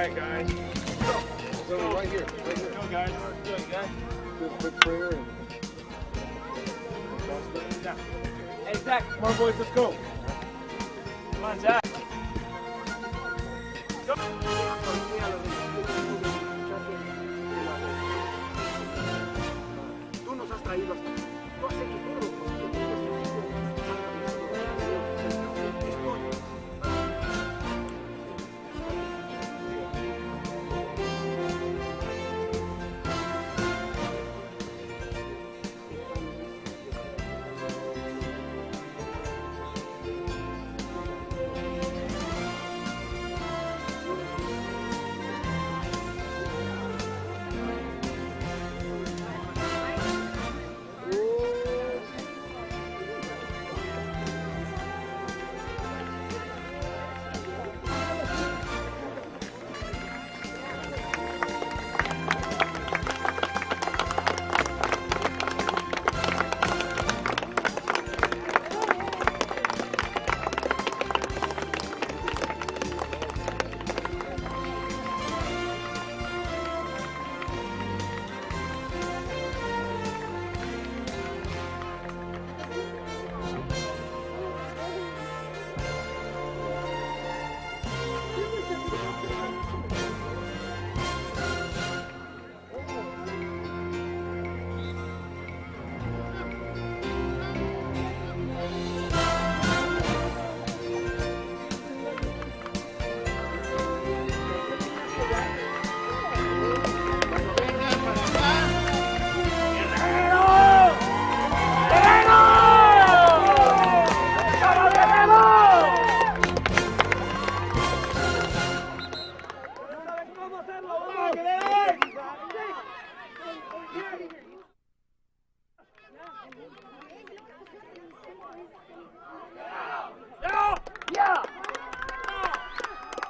Alright, guys. So right here. Go, guys. Good, guys. Quick prayer and... Yeah. Hey, Zach, come on, boys, let's go. Come on, Zach. Go. Tú nos has traído hasta aquí. Tú has hecho todo lo posible.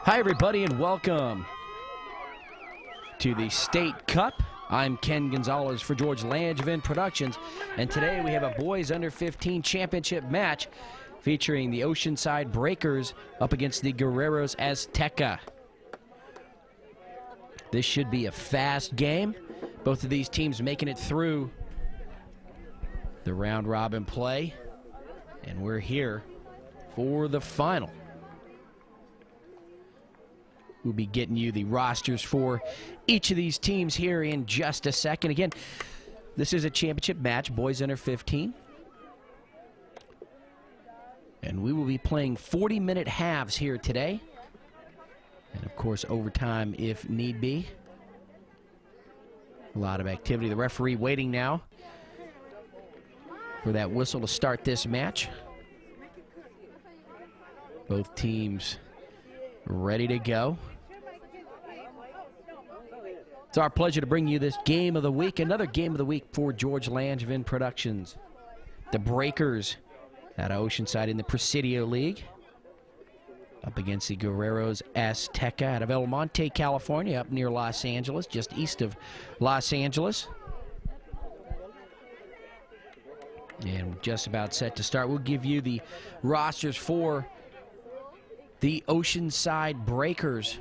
Hi, everybody, and welcome to the State Cup. I'm Ken Gonzalez for George Langevin Productions, and today we have a boys under 15 championship match featuring the Oceanside Breakers up against the Guerrero's Azteca. This should be a fast game. Both of these teams making it through the round robin play, and we're here for the final. We'll be getting you the rosters for each of these teams here in just a second. Again, this is a championship match, boys under 15. And we will be playing 40-minute halves here today. And, of course, overtime if need be. A lot of activity. The referee waiting now for that whistle to start this match. Both teams ready to go. It's our pleasure to bring you this game of the week, another game of the week for George Langevin Productions. The Breakers out of Oceanside in the Presidio League up against the Guerrero's Azteca out of El Monte, California, up near Los Angeles, just east of Los Angeles. And we're just about set to start. We'll give you the rosters for the Oceanside Breakers.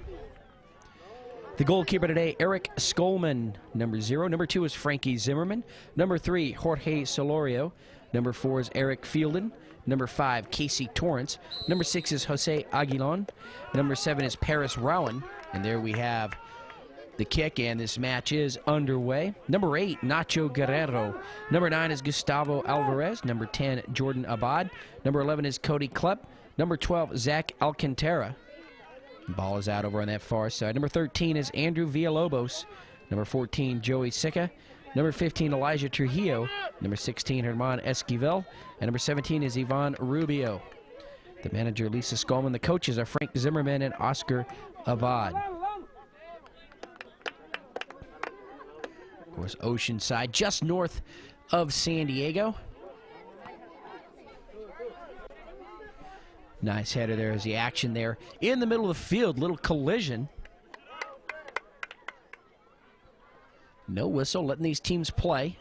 The goalkeeper today, Eric Skolman, number 0. Number 2 is Frankie Zimmerman. Number 3, Jorge Solorio. Number 4 is Eric Fielden. Number 5, Casey Torrance. Number 6 is Jose Aguilon. Number 7 is Paris Rowan. And there we have the kick, and this match is underway. Number 8, Nacho Guerrero. Number 9 is Gustavo Alvarez. Number 10, Jordan Abad. Number 11 is Cody Klepp. Number 12, Zach Alcantara. Ball is out over on that far side. Number 13 is Andrew Villalobos. Number 14, Joey Sicca. Number 15, Elijah Trujillo. Number 16, Herman Esquivel. And number 17 is Ivan Rubio. The manager, Lisa Skolman. The coaches are Frank Zimmerman and Oscar Abad. Of course, Oceanside, just north of San Diego. Nice header there as the action there in the middle of the field. Little collision. No whistle, letting these teams play.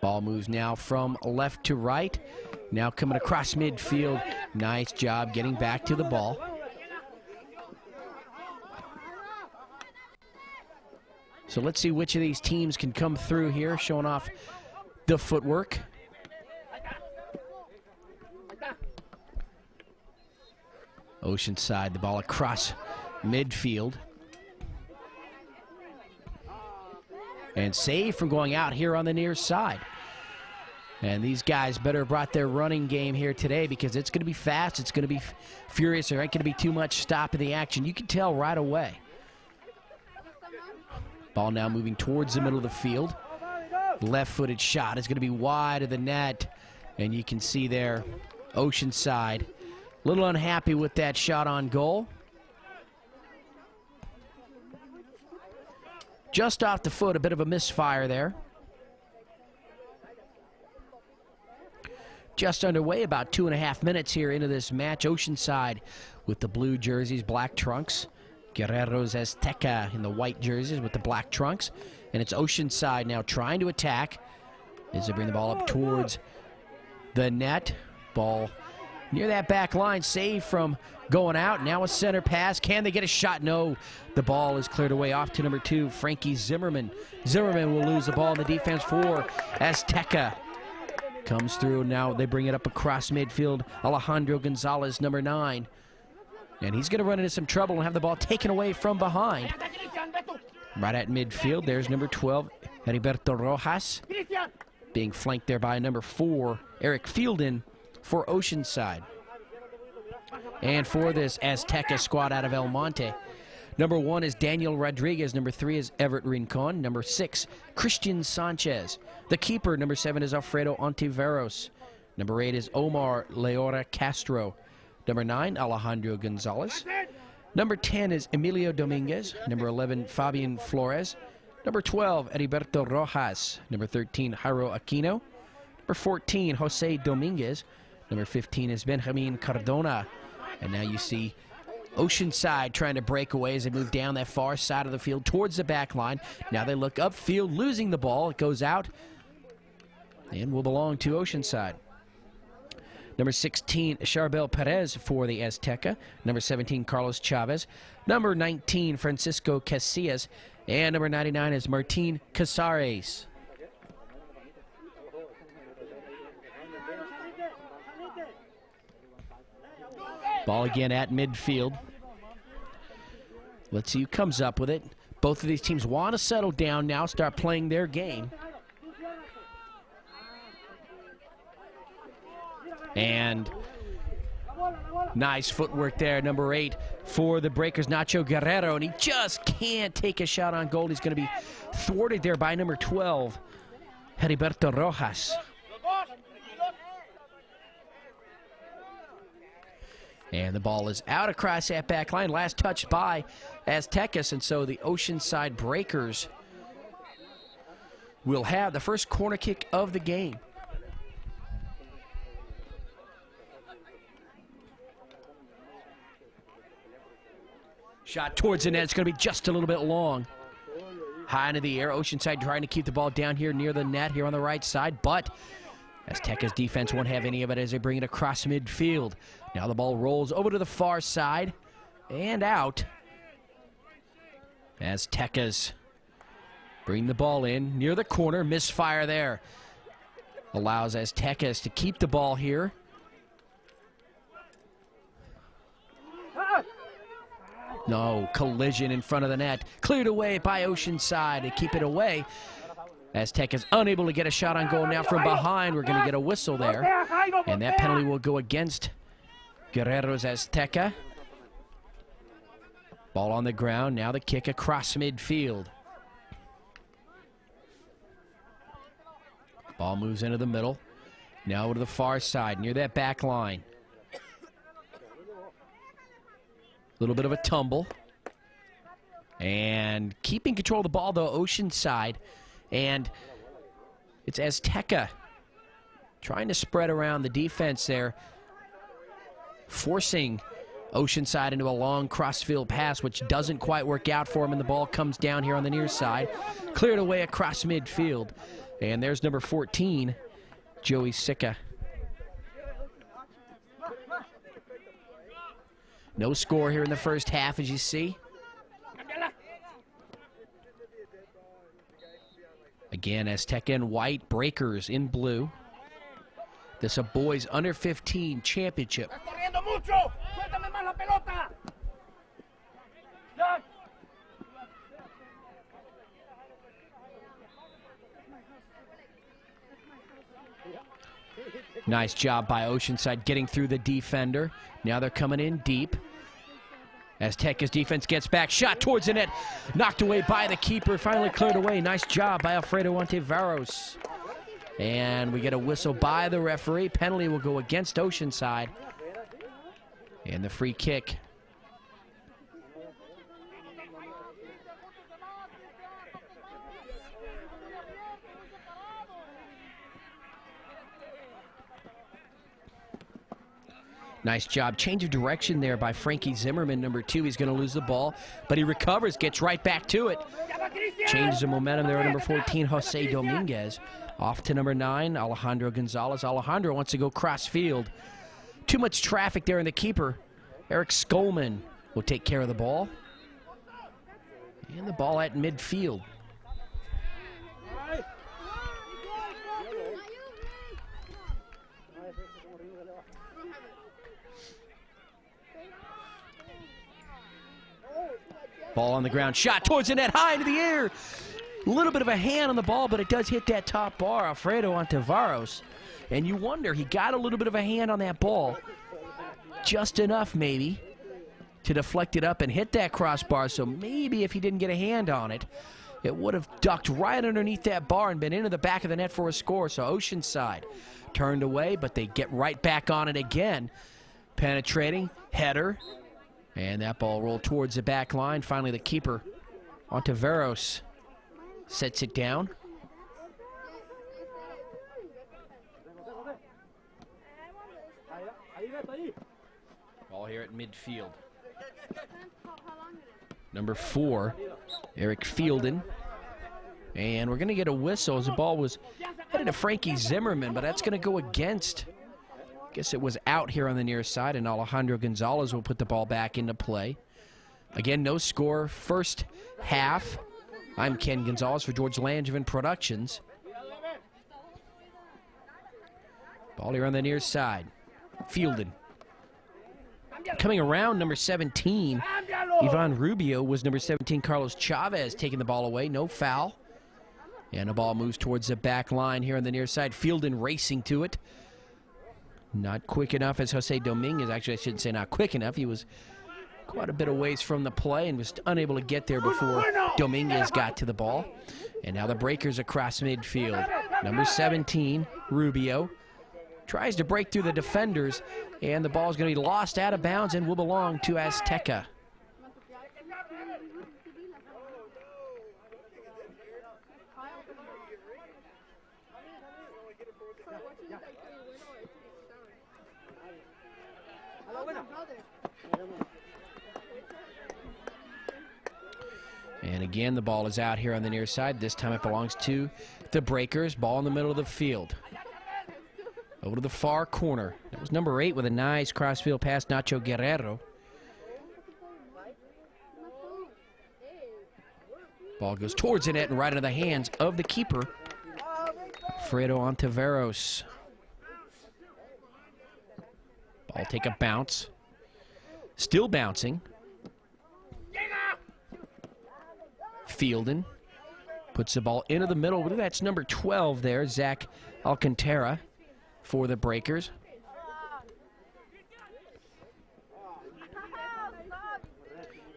Ball moves now from left to right. Now coming across midfield. Nice job getting back to the ball. So let's see which of these teams can come through here, showing off the footwork. Oceanside, the ball across midfield. And saved from going out here on the near side. And these guys better have brought their running game here today, because it's going to be fast, it's going to be furious, there ain't going to be too much stop in the action. You can tell right away. Ball now moving towards the middle of the field. Left-footed shot is going to be wide of the net. And you can see there, Oceanside, a little unhappy with that shot on goal. Just off the foot, a bit of a misfire there. Just underway, about 2.5 minutes here into this match. Oceanside with the blue jerseys, black trunks. Guerrero's Azteca in the white jerseys with the black trunks. And it's Oceanside now trying to attack as they bring the ball up towards the net. Ball near that back line, save from going out. Now a center pass. Can they get a shot? No. The ball is cleared away off to number 2, Frankie Zimmerman. Zimmerman will lose the ball in the defense for Azteca. Comes through. Now they bring it up across midfield. Alejandro Gonzalez, number 9. And he's going to run into some trouble and have the ball taken away from behind. Right at midfield, there's number 12, Heriberto Rojas. Being flanked there by number 4, Eric Fielden for Oceanside. And for this Azteca squad out of El Monte, number 1 is Daniel Rodriguez. Number 3 is Everett Rincon. Number 6, Christian Sanchez. The keeper, number 7, is Alfredo Ontiveros. Number 8 is Omar Leora Castro. Number 9, Alejandro Gonzalez. Number 10 is Emilio Dominguez. Number 11, Fabian Flores. Number 12, Heriberto Rojas. Number 13, Jairo Aquino. Number 14, Jose Dominguez. Number 15 is Benjamin Cardona. And now you see Oceanside trying to break away as they move down that far side of the field towards the back line. Now they look upfield, losing the ball. It goes out and will belong to Oceanside. Number 16, Charbel Perez for the Azteca. Number 17, Carlos Chavez. Number 19, Francisco Casillas. And number 99 is Martin Casares. Ball again at midfield. Let's see who comes up with it. Both of these teams want to settle down now, start playing their game. And nice footwork there, number 8 for the Breakers, Nacho Guerrero, and he just can't take a shot on goal. He's going to be thwarted there by number 12, Heriberto Rojas. And the ball is out across that back line, last touched by Aztecas, and so the Oceanside Breakers will have the first corner kick of the game. Shot towards the net. It's going to be just a little bit long. High into the air. Oceanside trying to keep the ball down here near the net here on the right side. But Azteca's defense won't have any of it as they bring it across midfield. Now the ball rolls over to the far side and out. Aztecas bring the ball in near the corner. Misfire there. Allows Aztecas to keep the ball here. No, collision in front of the net. Cleared away by Oceanside to keep it away. Azteca's unable to get a shot on goal now from behind. We're going to get a whistle there. And that penalty will go against Guerrero's Azteca. Ball on the ground. Now the kick across midfield. Ball moves into the middle. Now to the far side, near that back line. A little bit of a tumble. And keeping control of the ball, though, Oceanside. And it's Azteca trying to spread around the defense there, forcing Oceanside into a long crossfield pass, which doesn't quite work out for him, and the ball comes down here on the near side. Cleared away across midfield. And there's number 14, Joey Sicca. No score here in the first half, as you see. Again, Azteca in white, Breakers in blue. This is a boys under 15 championship. Nice job by Oceanside getting through the defender. Now they're coming in deep. Azteca's defense gets back, shot towards the net, knocked away by the keeper, finally cleared away. Nice job by Alfredo Ontiveros. And we get a whistle by the referee. Penalty will go against Oceanside. And the free kick. Nice job. Change of direction there by Frankie Zimmerman, number 2. He's going to lose the ball, but he recovers, gets right back to it. Changes the momentum there, number 14, Jose Dominguez. Off to number 9, Alejandro Gonzalez. Alejandro wants to go cross field. Too much traffic there in the keeper. Eric Skolman will take care of the ball. And the ball at midfield. Ball on the ground, shot towards the net, high into the air. A little bit of a hand on the ball, but it does hit that top bar, Alfredo Ontiveros. And you wonder, he got a little bit of a hand on that ball. Just enough, maybe, to deflect it up and hit that crossbar. So maybe if he didn't get a hand on it, it would have ducked right underneath that bar and been into the back of the net for a score. So Oceanside turned away, but they get right back on it again. Penetrating, header. And that ball rolled towards the back line. Finally, the keeper, Ontiveros, sets it down. Ball here at midfield. Number 4, Eric Fielden. And we're going to get a whistle as the ball was headed to Frankie Zimmerman, but that's going to go against. Guess it was out here on the near side, and Alejandro Gonzalez will put the ball back into play. Again, no score. First half. I'm Ken Gonzalez for George Langevin Productions. Ball here on the near side. Fielden. Coming around, number 17, Ivan Rubio, was number 17, Carlos Chavez, taking the ball away. No foul. And the ball moves towards the back line here on the near side. Fielden racing to it. Not quick enough as Jose Dominguez. Actually, I shouldn't say not quick enough. He was quite a bit of ways from the play and was unable to get there before Dominguez got to the ball. And now the Breakers across midfield. Number 17, Rubio, tries to break through the defenders, and the ball is going to be lost out of bounds and will belong to Azteca. And again, the ball is out here on the near side. This time it belongs to the Breakers. Ball in the middle of the field. Over to the far corner. That was number 8 with a nice crossfield pass, Nacho Guerrero. Ball goes towards the net and right into the hands of the keeper, Alfredo Ontiveros. Ball take a bounce. Still bouncing. Fielden puts the ball into the middle. That's number 12 there, Zach Alcantara for the Breakers.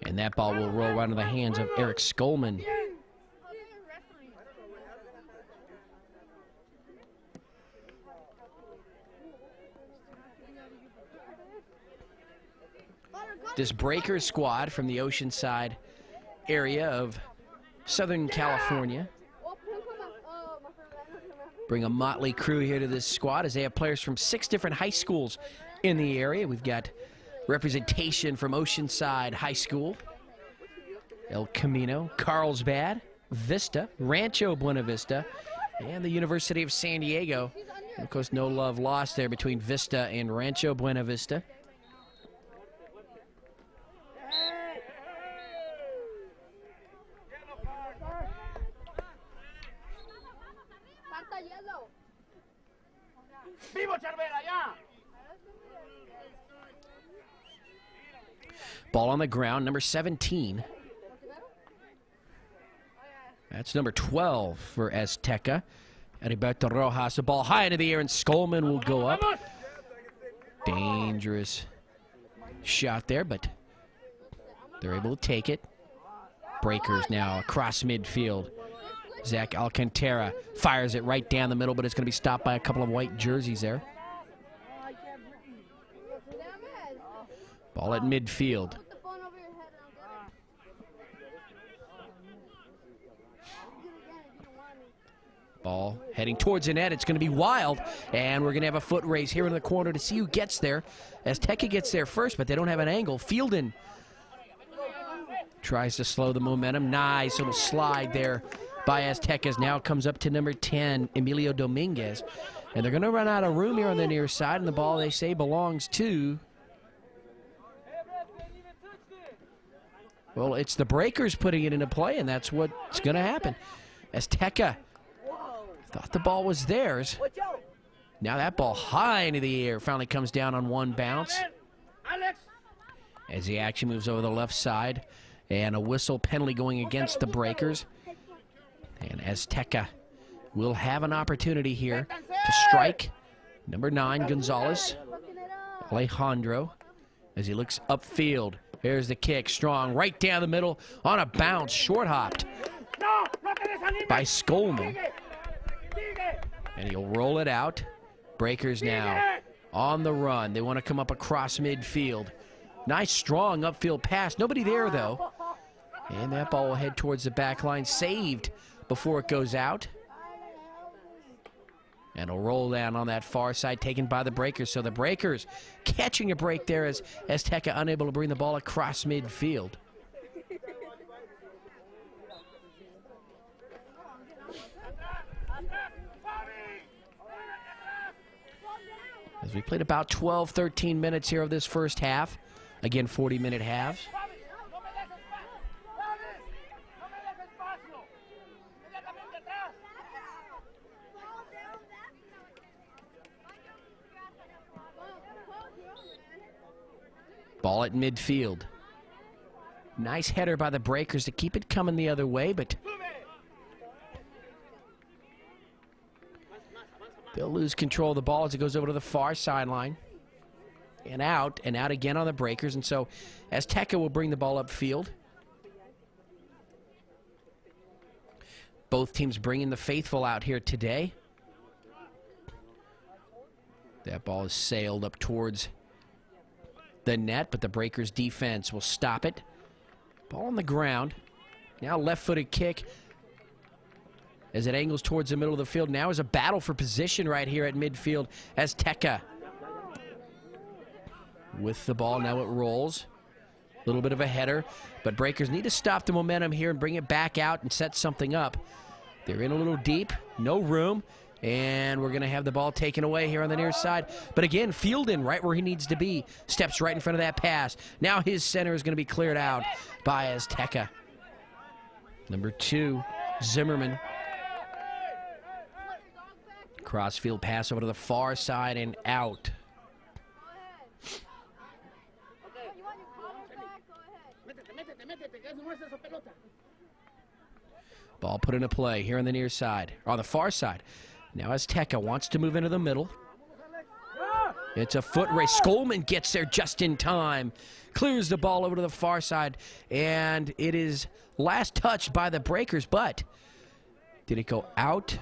And that ball will roll right into the hands of Eric Skolman. this Breakers squad from the Oceanside area of Southern California. Bring a motley crew here to this squad as they have players from 6 different high schools in the area. We've got representation from Oceanside High School, El Camino, Carlsbad, Vista, Rancho Buena Vista, and the University of San Diego. And of course, no love lost there between Vista and Rancho Buena Vista. Ball on the ground, number 17. That's number 12 for Azteca. Heriberto Rojas, the ball high into the air, and Skolman will go up. Dangerous shot there, but they're able to take it. Breakers now across midfield. Zach Alcantara fires it right down the middle, but it's going to be stopped by a couple of white jerseys there. Ball at midfield. Ball heading towards the net. It's going to be wild, and we're going to have a foot race here in the corner to see who gets there. Azteca gets there first, but they don't have an angle. Fielden tries to slow the momentum. Nice little slide there by Aztecas. Now comes up to number 10, Emilio Dominguez. And they're going to run out of room here on the near side, and the ball, they say, belongs to... Well, it's the Breakers putting it into play, and that's what's going to happen. Azteca thought the ball was theirs. Now that ball high into the air finally comes down on one bounce. As the action moves over the left side, and a whistle penalty going against the Breakers. And Azteca will have an opportunity here to strike. Number 9, Gonzalez, Alejandro, as he looks upfield. Here's the kick, strong, right down the middle on a bounce, short hopped by Skolman. And he'll roll it out. Breakers now on the run. They want to come up across midfield. Nice, strong upfield pass. Nobody there, though. And that ball will head towards the back line. Saved before it goes out. And it'll roll down on that far side, taken by the Breakers. So the Breakers catching a break there as Azteca unable to bring the ball across midfield. As we played about 12, 13 minutes here of this first half. Again, 40-minute halves. Ball at midfield. Nice header by the Breakers to keep it coming the other way, but they'll lose control of the ball as it goes over to the far sideline. And out again on the Breakers. And so Azteca will bring the ball upfield. Both teams bringing the faithful out here today. That ball is sailed up towards the net, but the Breakers defense will stop it. Ball on the ground. Now left-footed kick as it angles towards the middle of the field. Now is a battle for position right here at midfield. Azteca with the ball. Now it rolls. A little bit of a header, but Breakers need to stop the momentum here and bring it back out and set something up. They're in a little deep, no room, and we're going to have the ball taken away here on the near side. But again, Fielden right where he needs to be. Steps right in front of that pass. Now his center is going to be cleared out by Azteca. Number 2, Zimmerman. Crossfield pass over to the far side and out. Ball put into play here on the near side, on the far side. Now Azteca wants to move into the middle. It's a foot race. Skolman gets there just in time. Clears the ball over to the far side, and it is last touched by the Breakers, but did it go out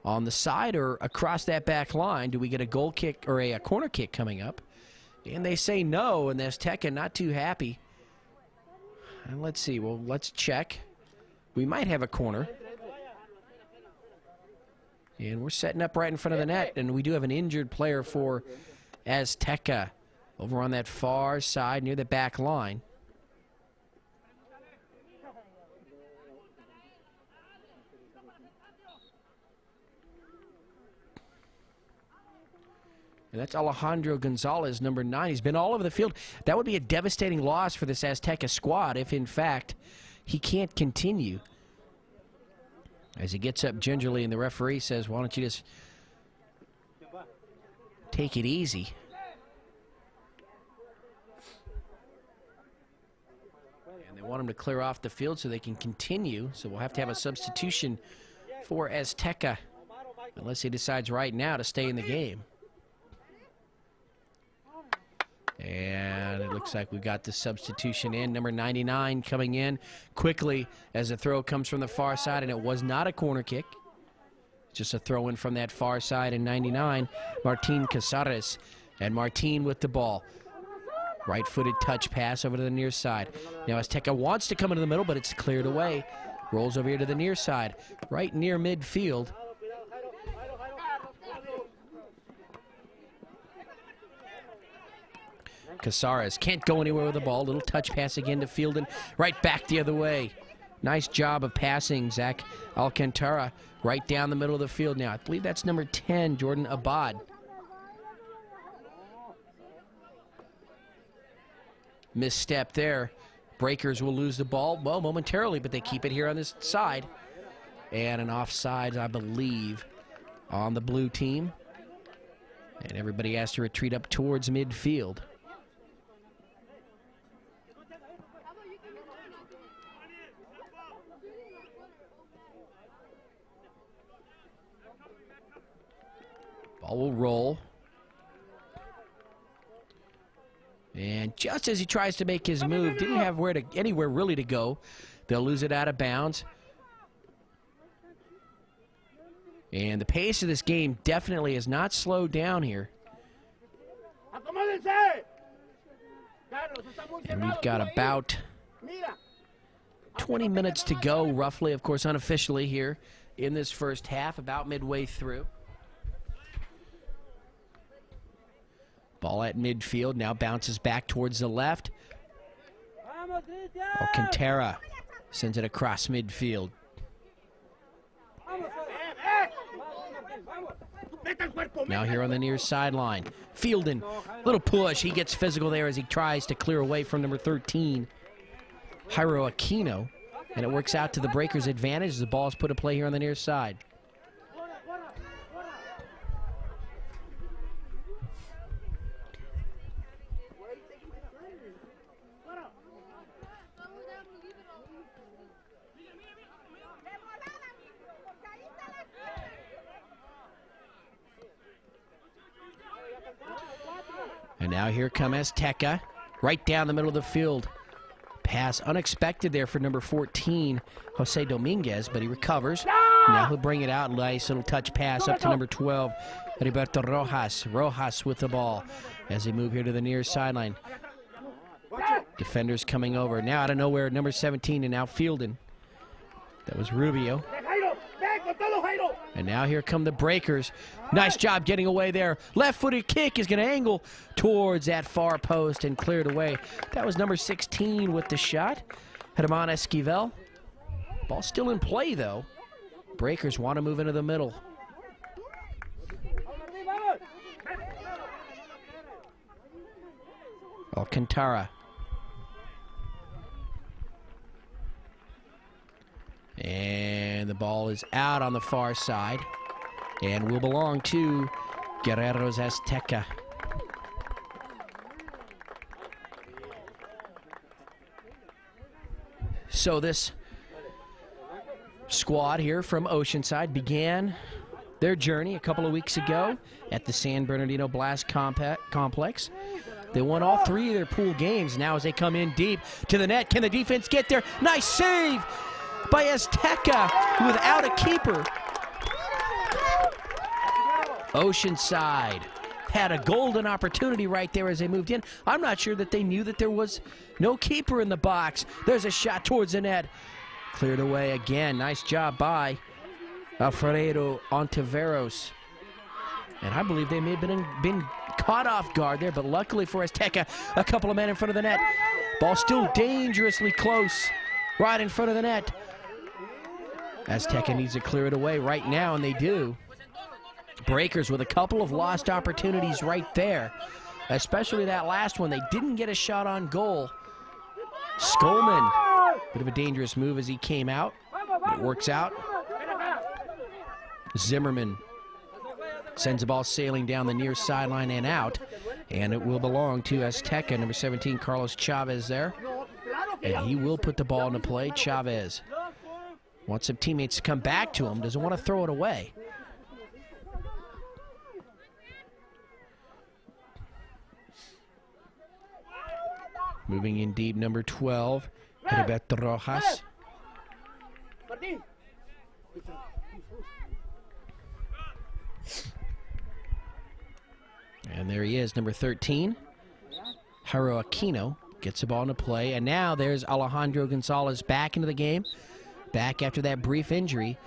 on the side or across that back line? Do we get a goal kick or a corner kick coming up? And they say no, and Azteca not too happy. And let's see. Well, let's check. We might have a corner. And we're setting up right in front of the net, and we do have an injured player for Azteca over on that far side near the back line. And that's Alejandro Gonzalez, number 9. He's been all over the field. That would be a devastating loss for this Azteca squad if, in fact, he can't continue. As he gets up gingerly, and the referee says, why don't you just take it easy. And they want him to clear off the field so they can continue. So we'll have to have a substitution for Azteca, unless he decides right now to stay in the game. And it looks like we got the substitution in. Number 99 coming in quickly as the throw comes from the far side, and it was not a corner kick. Just a throw in from that far side in 99. Martin Casares, and Martin with the ball. Right-footed touch pass over to the near side. Now Azteca wants to come into the middle, but it's cleared away. Rolls over here to the near side, right near midfield. Casares can't go anywhere with the ball. Little touch pass again to Fielden. Right back the other way. Nice job of passing, Zach Alcantara. Right down the middle of the field now. I believe that's number 10, Jordan Abad. Misstep there. Breakers will lose the ball, well, momentarily, but they keep it here on this side. And an offside, I believe, on the blue team. And everybody has to retreat up towards midfield. Ball will roll. And just as he tries to make his move, didn't have anywhere really to go. They'll lose it out of bounds. And the pace of this game definitely has not slowed down here. And we've got about 20 minutes to go, roughly, of course, unofficially here in this first half, about midway through. Ball at midfield, now bounces back towards the left. Alcantara sends it across midfield. Now here on the near sideline. Fielden, little push. He gets physical there as he tries to clear away from number 13, Jairo Aquino. And it works out to the Breakers' advantage as the ball is put in play here on the near side. And now here come Azteca, right down the middle of the field. Pass unexpected there for number 14, Jose Dominguez, but he recovers. Now he'll bring it out. Nice little touch pass up to number 12, Heriberto Rojas. Rojas with the ball as they move here to the near sideline. Defenders coming over. Now out of nowhere, number 17, and now Fielden. That was Rubio. And now here come the Breakers. Nice job getting away there. Left-footed kick is going to angle towards that far post and cleared away. That was number 16 with the shot, Herman Esquivel. Ball still in play, though. Breakers want to move into the middle. Alcantara. And the ball is out on the far side and will belong to Guerrero's Azteca. So this squad here from Oceanside began their journey a couple of weeks ago at the San Bernardino Blast Complex. They won all 3 of their pool games. Now as they come in deep to the net, can the defense get there? Nice save by Azteca without a keeper. Oceanside had a golden opportunity right there as they moved in. I'm not sure that they knew that there was no keeper in the box. There's a shot towards the net. Cleared away again. Nice job by Alfredo Ontiveros. And I believe they may have been caught off guard there, but luckily for Azteca, a couple of men in front of the net. Ball still dangerously close, right in front of the net. Azteca needs to clear it away right now, and they do. Breakers with a couple of lost opportunities right there, especially that last one. They didn't get a shot on goal. Skolman, bit of a dangerous move as he came out. It works out. Zimmerman sends the ball sailing down the near sideline and out, and it will belong to Azteca. Number 17, Carlos Chavez there, and he will put the ball into play. Chavez wants some teammates to come back to him, doesn't want to throw it away. Moving in deep, number 12, Heriberto Rojas. And there he is, number 13, Jairo Aquino, gets the ball into play. And now there's Alejandro Gonzalez back into the game, back after that brief injury.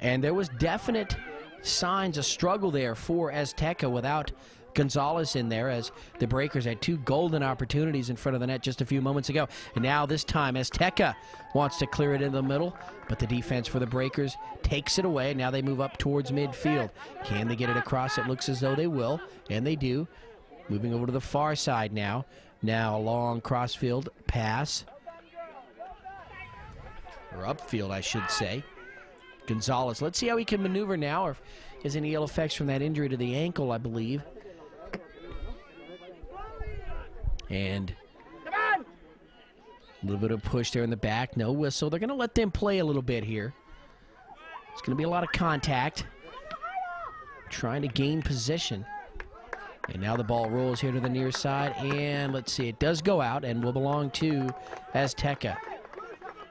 And there was definite signs of struggle there for Azteca without Gonzalez in there, as the Breakers had two golden opportunities in front of the net just a few moments ago. And now this time Azteca wants to clear it in the middle, but the defense for the Breakers takes it away. Now they move up towards midfield. Can they get it across? It looks as though they will, and they do. Moving over to the far side now. Now a long crossfield pass, or upfield I should say. Gonzalez, let's see how he can maneuver now, or if there's any ill effects from that injury to the ankle, I believe. And a little bit of push there in the back. No whistle. They're going to let them play a little bit here. It's going to be a lot of contact. Trying to gain position. And now the ball rolls here to the near side. And let's see. It does go out and will belong to Azteca.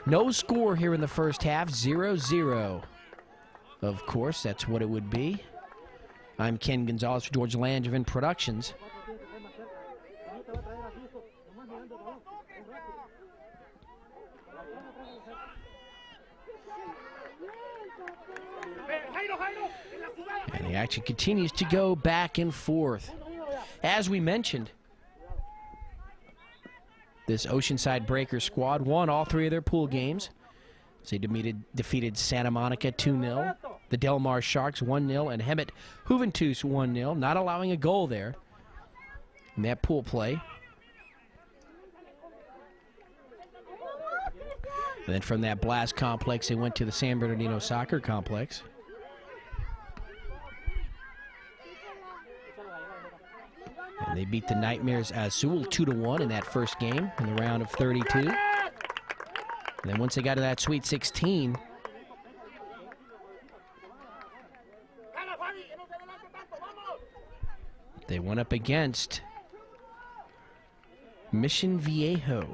No score here in the first half. 0-0. Of course, that's what it would be. I'm Ken Gonzalez for George Langevin Productions. And the action continues to go back and forth. As we mentioned, this Oceanside Breakers squad won all three of their pool games. They defeated Santa Monica 2-0, the Del Mar Sharks 1-0, and Hemet Juventus 1-0, not allowing a goal there in that pool play. And then from that Blast complex, they went to the San Bernardino Soccer Complex. And they beat the Nightmares Azul 2-1 in that first game in the round of 32. And then once they got to that Sweet 16, they went up against Mission Viejo.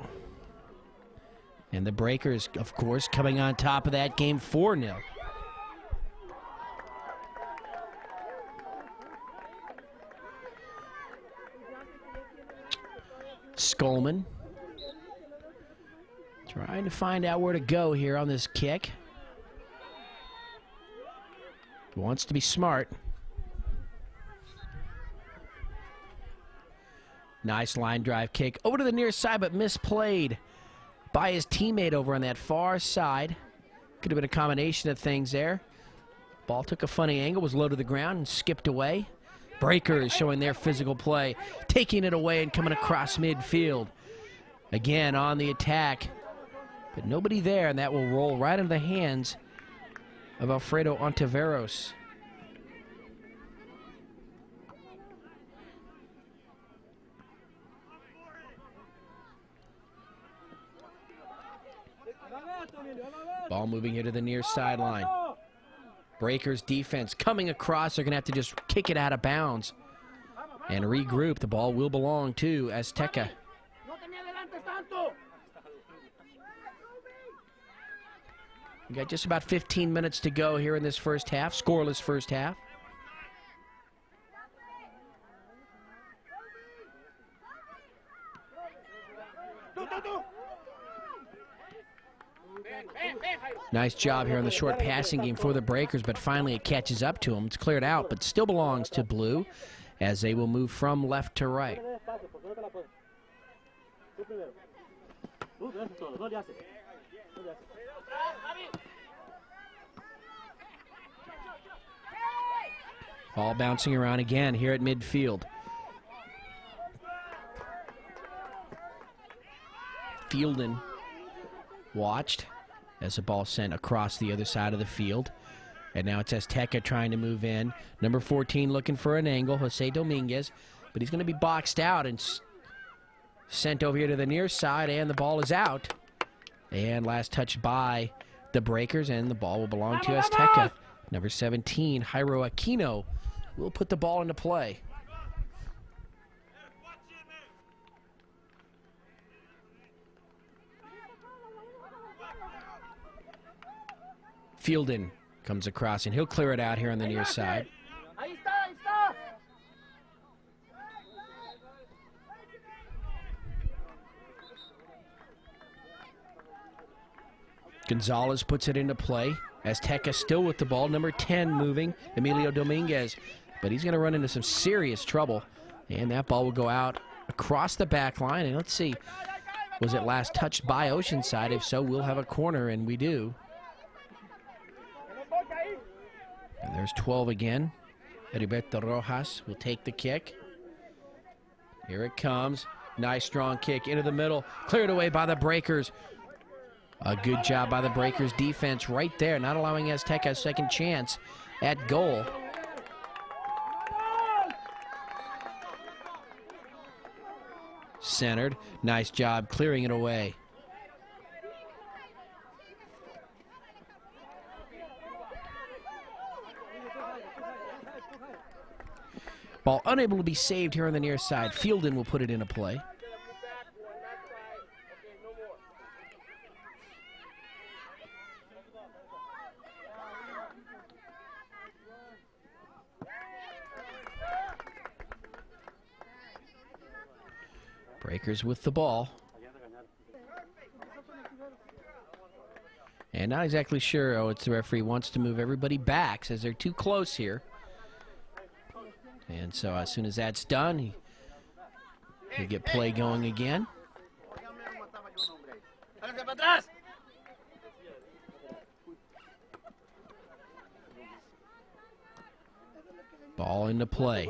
And the Breakers, of course, coming on top of that game 4-0. Skolman trying to find out where to go here on this kick. He wants to be smart. Nice line drive kick over to the near side, but misplayed by his teammate over on that far side. Could have been a combination of things there. Ball took a funny angle, was low to the ground, and skipped away. Breakers showing their physical play, taking it away and coming across midfield. Again on the attack, but nobody there, and that will roll right into the hands of Alfredo Ontiveros. Ball moving here to the near sideline. Breakers defense coming across. They're going to have to just kick it out of bounds and regroup. The ball will belong to Azteca. We got just about 15 minutes to go here in this first half. Scoreless first half. Nice job here on the short passing game for the Breakers, but finally it catches up to them. It's cleared out, but still belongs to Blue as they will move from left to right. Ball bouncing around again here at midfield. Fielden watched as the ball sent across the other side of the field. And now it's Azteca trying to move in. Number 14 looking for an angle, Jose Dominguez. But he's going to be boxed out and sent over here to the near side, and the ball is out. And last touch by the Breakers, and the ball will belong to Azteca. Number 17, Jairo Aquino, will put the ball into play. Fielden comes across, and he'll clear it out here on the near side. Gonzalez puts it into play. Azteca still with the ball. Number 10 moving, Emilio Dominguez. But he's going to run into some serious trouble. And that ball will go out across the back line. And let's see, was it last touched by Oceanside? If so, we'll have a corner, and we do. And there's 12 again. Heriberto Rojas will take the kick. Here it comes. Nice strong kick into the middle. Cleared away by the Breakers. A good job by the Breakers defense right there, not allowing Azteca a second chance at goal. Centered. Nice job clearing it away. Ball unable to be saved here on the near side. Fielden will put it into play. Breakers with the ball. And not exactly sure. Oh, it's the referee wants to move everybody back, says they're too close here. And so as soon as that's done, he'll get play going again. Ball into play.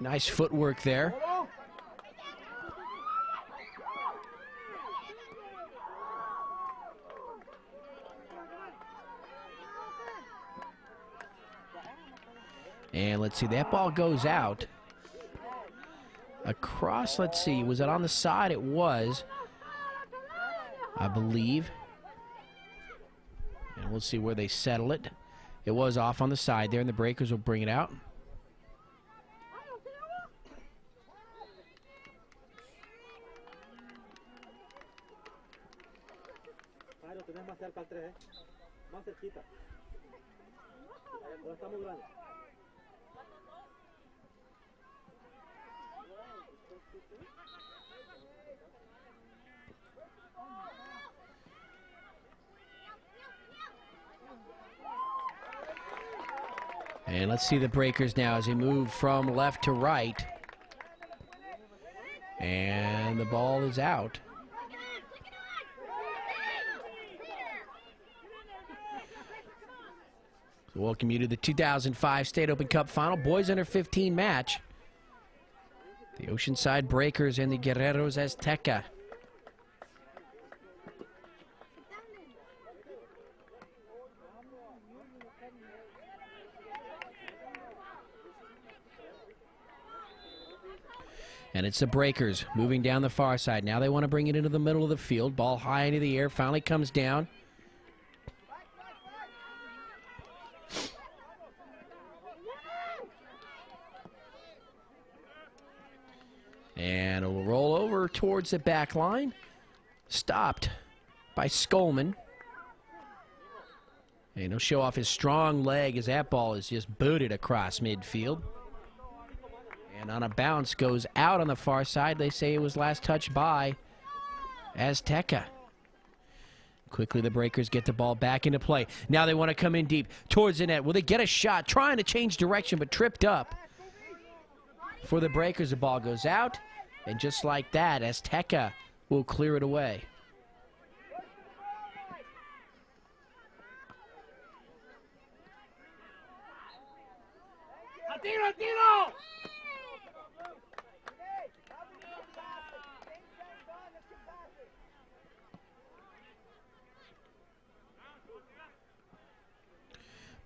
Nice footwork there. And let's see, that ball goes out. Across, let's see, was it on the side? It was, I believe. And we'll see where they settle it. It was off on the side there, and the Breakers will bring it out. And let's see the Breakers now as they move from left to right. And the ball is out. So welcome you to the 2005 State Open Cup Final, Boys Under 15 match. The Oceanside Breakers and the Guerreros Azteca. And it's the Breakers moving down the far side. Now they want to bring it into the middle of the field. Ball high into the air, finally comes down. And it will roll over towards the back line. Stopped by Skolman. And he'll show off his strong leg as that ball is just booted across midfield. And on a bounce goes out on the far side. They say it was last touched by Azteca. Quickly, the Breakers get the ball back into play. Now they want to come in deep towards the net. Will they get a shot? Trying to change direction, but tripped up. For the Breakers, the ball goes out. And just like that, Azteca will clear it away. ¡Tiro, tiro!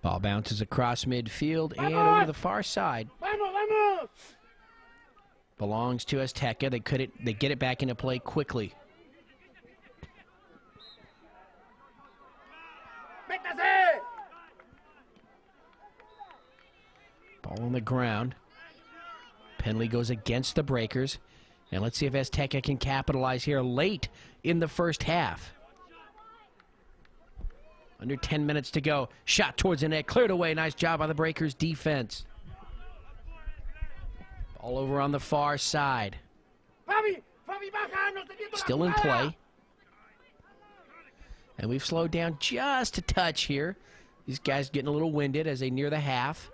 Ball bounces across midfield and over to the far side. ¡Vamos, vamos! Belongs to Azteca. They get it back into play quickly. ¡Métase! Ball on the ground. Penalty goes against the Breakers. And let's see if Azteca can capitalize here late in the first half. Under 10 minutes to go. Shot towards the net. Cleared away. Nice job by the Breakers defense. Ball over on the far side. Still in play. And we've slowed down just a touch here. These guys getting a little winded as they near the half.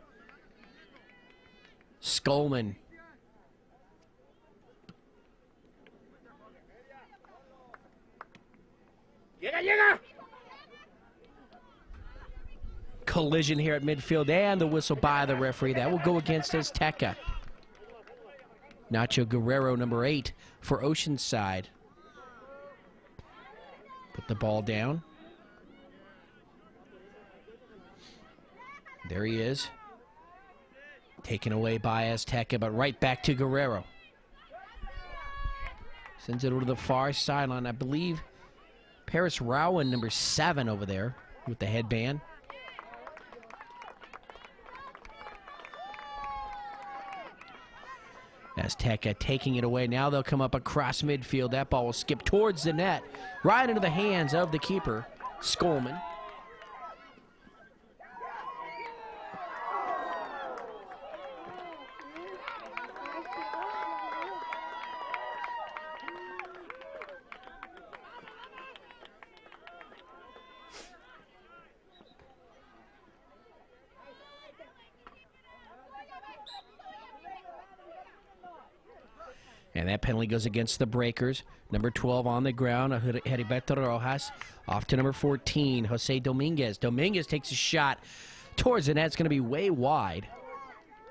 Skolman. ¡Llega, llega! Collision here at midfield and the whistle by the referee. That will go against Azteca. Nacho Guerrero, number 8 for Oceanside. Put the ball down. There he is. Taken away by Azteca, but right back to Guerrero. Sends it over to the far sideline. I believe Paris Rowan, number 7 over there with the headband. Azteca taking it away. Now they'll come up across midfield. That ball will skip towards the net. Right into the hands of the keeper, Skolman. And that penalty goes against the Breakers. Number 12 on the ground, Heriberto Rojas. Off to number 14, Jose Dominguez. Dominguez takes a shot towards the net. It's going to be way wide.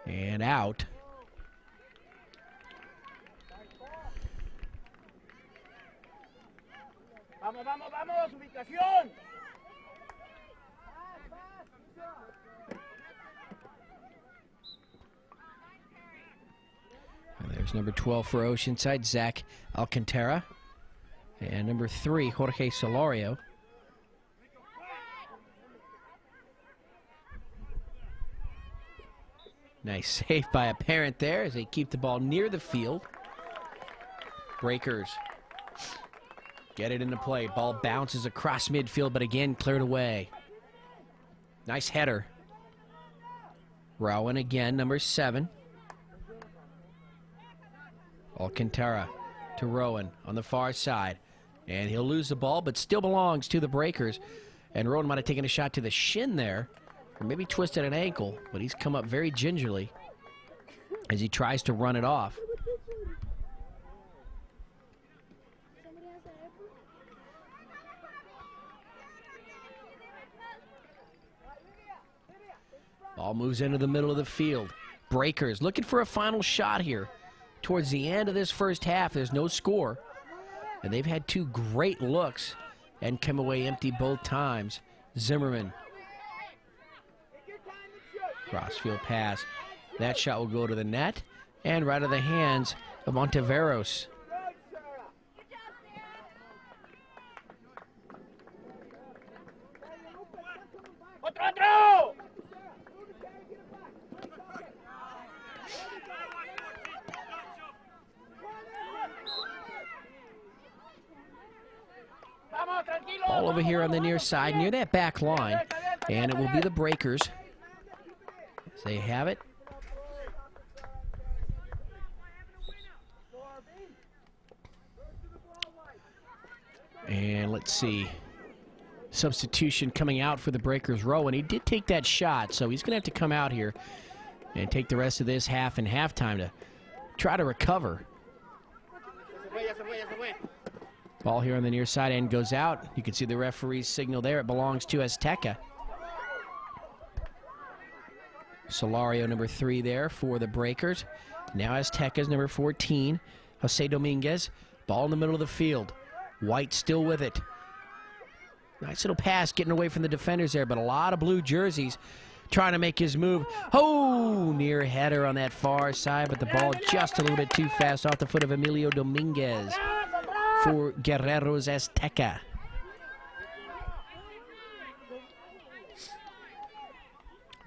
And out. ¡Vamos, vamos, vamos! ¡Ubicación! And there's number 12 for Oceanside, Zach Alcantara. And number 3, Jorge Solorio. Nice save by a parent there as they keep the ball near the field. Breakers get it into play. Ball bounces across midfield, but again cleared away. Nice header. Rowan again, number 7. Alcantara to Rowan on the far side. And he'll lose the ball, but still belongs to the Breakers. And Rowan might have taken a shot to the shin there, or maybe twisted an ankle, but he's come up very gingerly as he tries to run it off. Ball moves into the middle of the field. Breakers looking for a final shot here. Towards the end of this first half, there's no score. And they've had 2 great looks and come away empty both times. Zimmerman. Crossfield pass. That shot will go to the net and right to the hands of Monteveros. ¡Otro, otro! Ball over here on the near side, near that back line. And it will be the Breakers. As they have it. And let's see. Substitution coming out for the Breakers row, and he did take that shot, so he's going to have to come out here and take the rest of this half and halftime to try to recover. Ball here on the near side end goes out. You can see the referee's signal there. It belongs to Azteca. Solario, number 3 there for the Breakers. Now Azteca's number 14, Jose Dominguez. Ball in the middle of the field. White still with it. Nice little pass getting away from the defenders there, but a lot of blue jerseys trying to make his move. Oh, near header on that far side, but the ball just a little bit too fast off the foot of Emilio Dominguez for Guerrero's Azteca.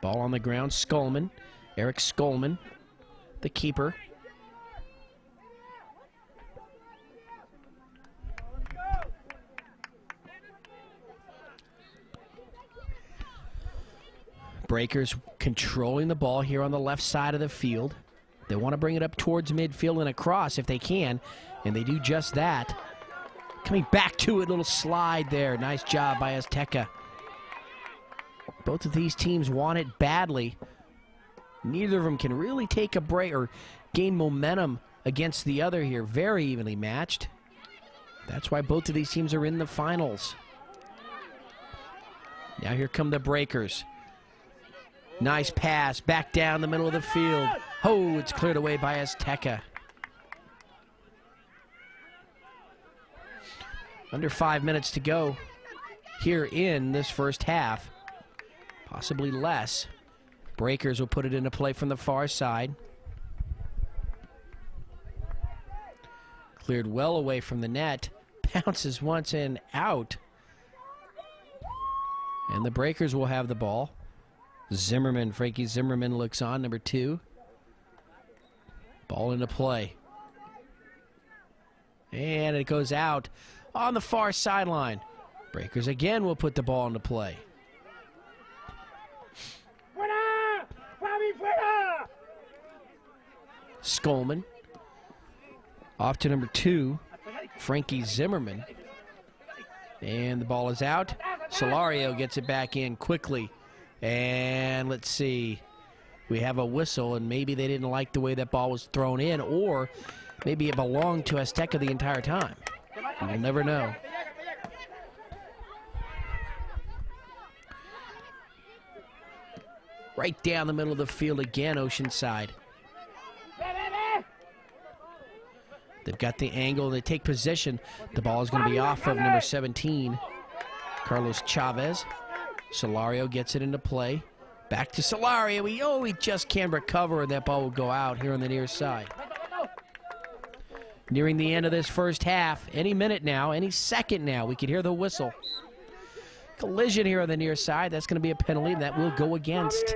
Ball on the ground, Skolman. Eric Skolman, the keeper. Breakers controlling the ball here on the left side of the field. They want to bring it up towards midfield and across if they can, and they do just that. Coming back to it, little slide there. Nice job by Azteca. Both of these teams want it badly. Neither of them can really take a break or gain momentum against the other here. Very evenly matched. That's why both of these teams are in the finals. Now here come the Breakers. Nice pass, back down the middle of the field. Oh, it's cleared away by Azteca. Under 5 minutes to go here in this first half. Possibly less. Breakers will put it into play from the far side. Cleared well away from the net. Bounces once and out. And the Breakers will have the ball. Zimmerman, Frankie Zimmerman looks on, number 2. Ball into play. And it goes out on the far sideline. Breakers again will put the ball into play. Skolman. Off to number 2, Frankie Zimmerman. And the ball is out. Solario gets it back in quickly. And let's see. We have a whistle, and maybe they didn't like the way that ball was thrown in, or maybe it belonged to Azteca the entire time. We'll never know. Right down the middle of the field again, Oceanside. They've got the angle. They take position. The ball is going to be off of number 17, Carlos Chavez. Solario gets it into play. Back to Solario. He just can't recover, and that ball will go out here on the near side. Nearing the end of this first half. Any minute now, any second now, we can hear the whistle. Collision here on the near side. That's going to be a penalty, and that will go against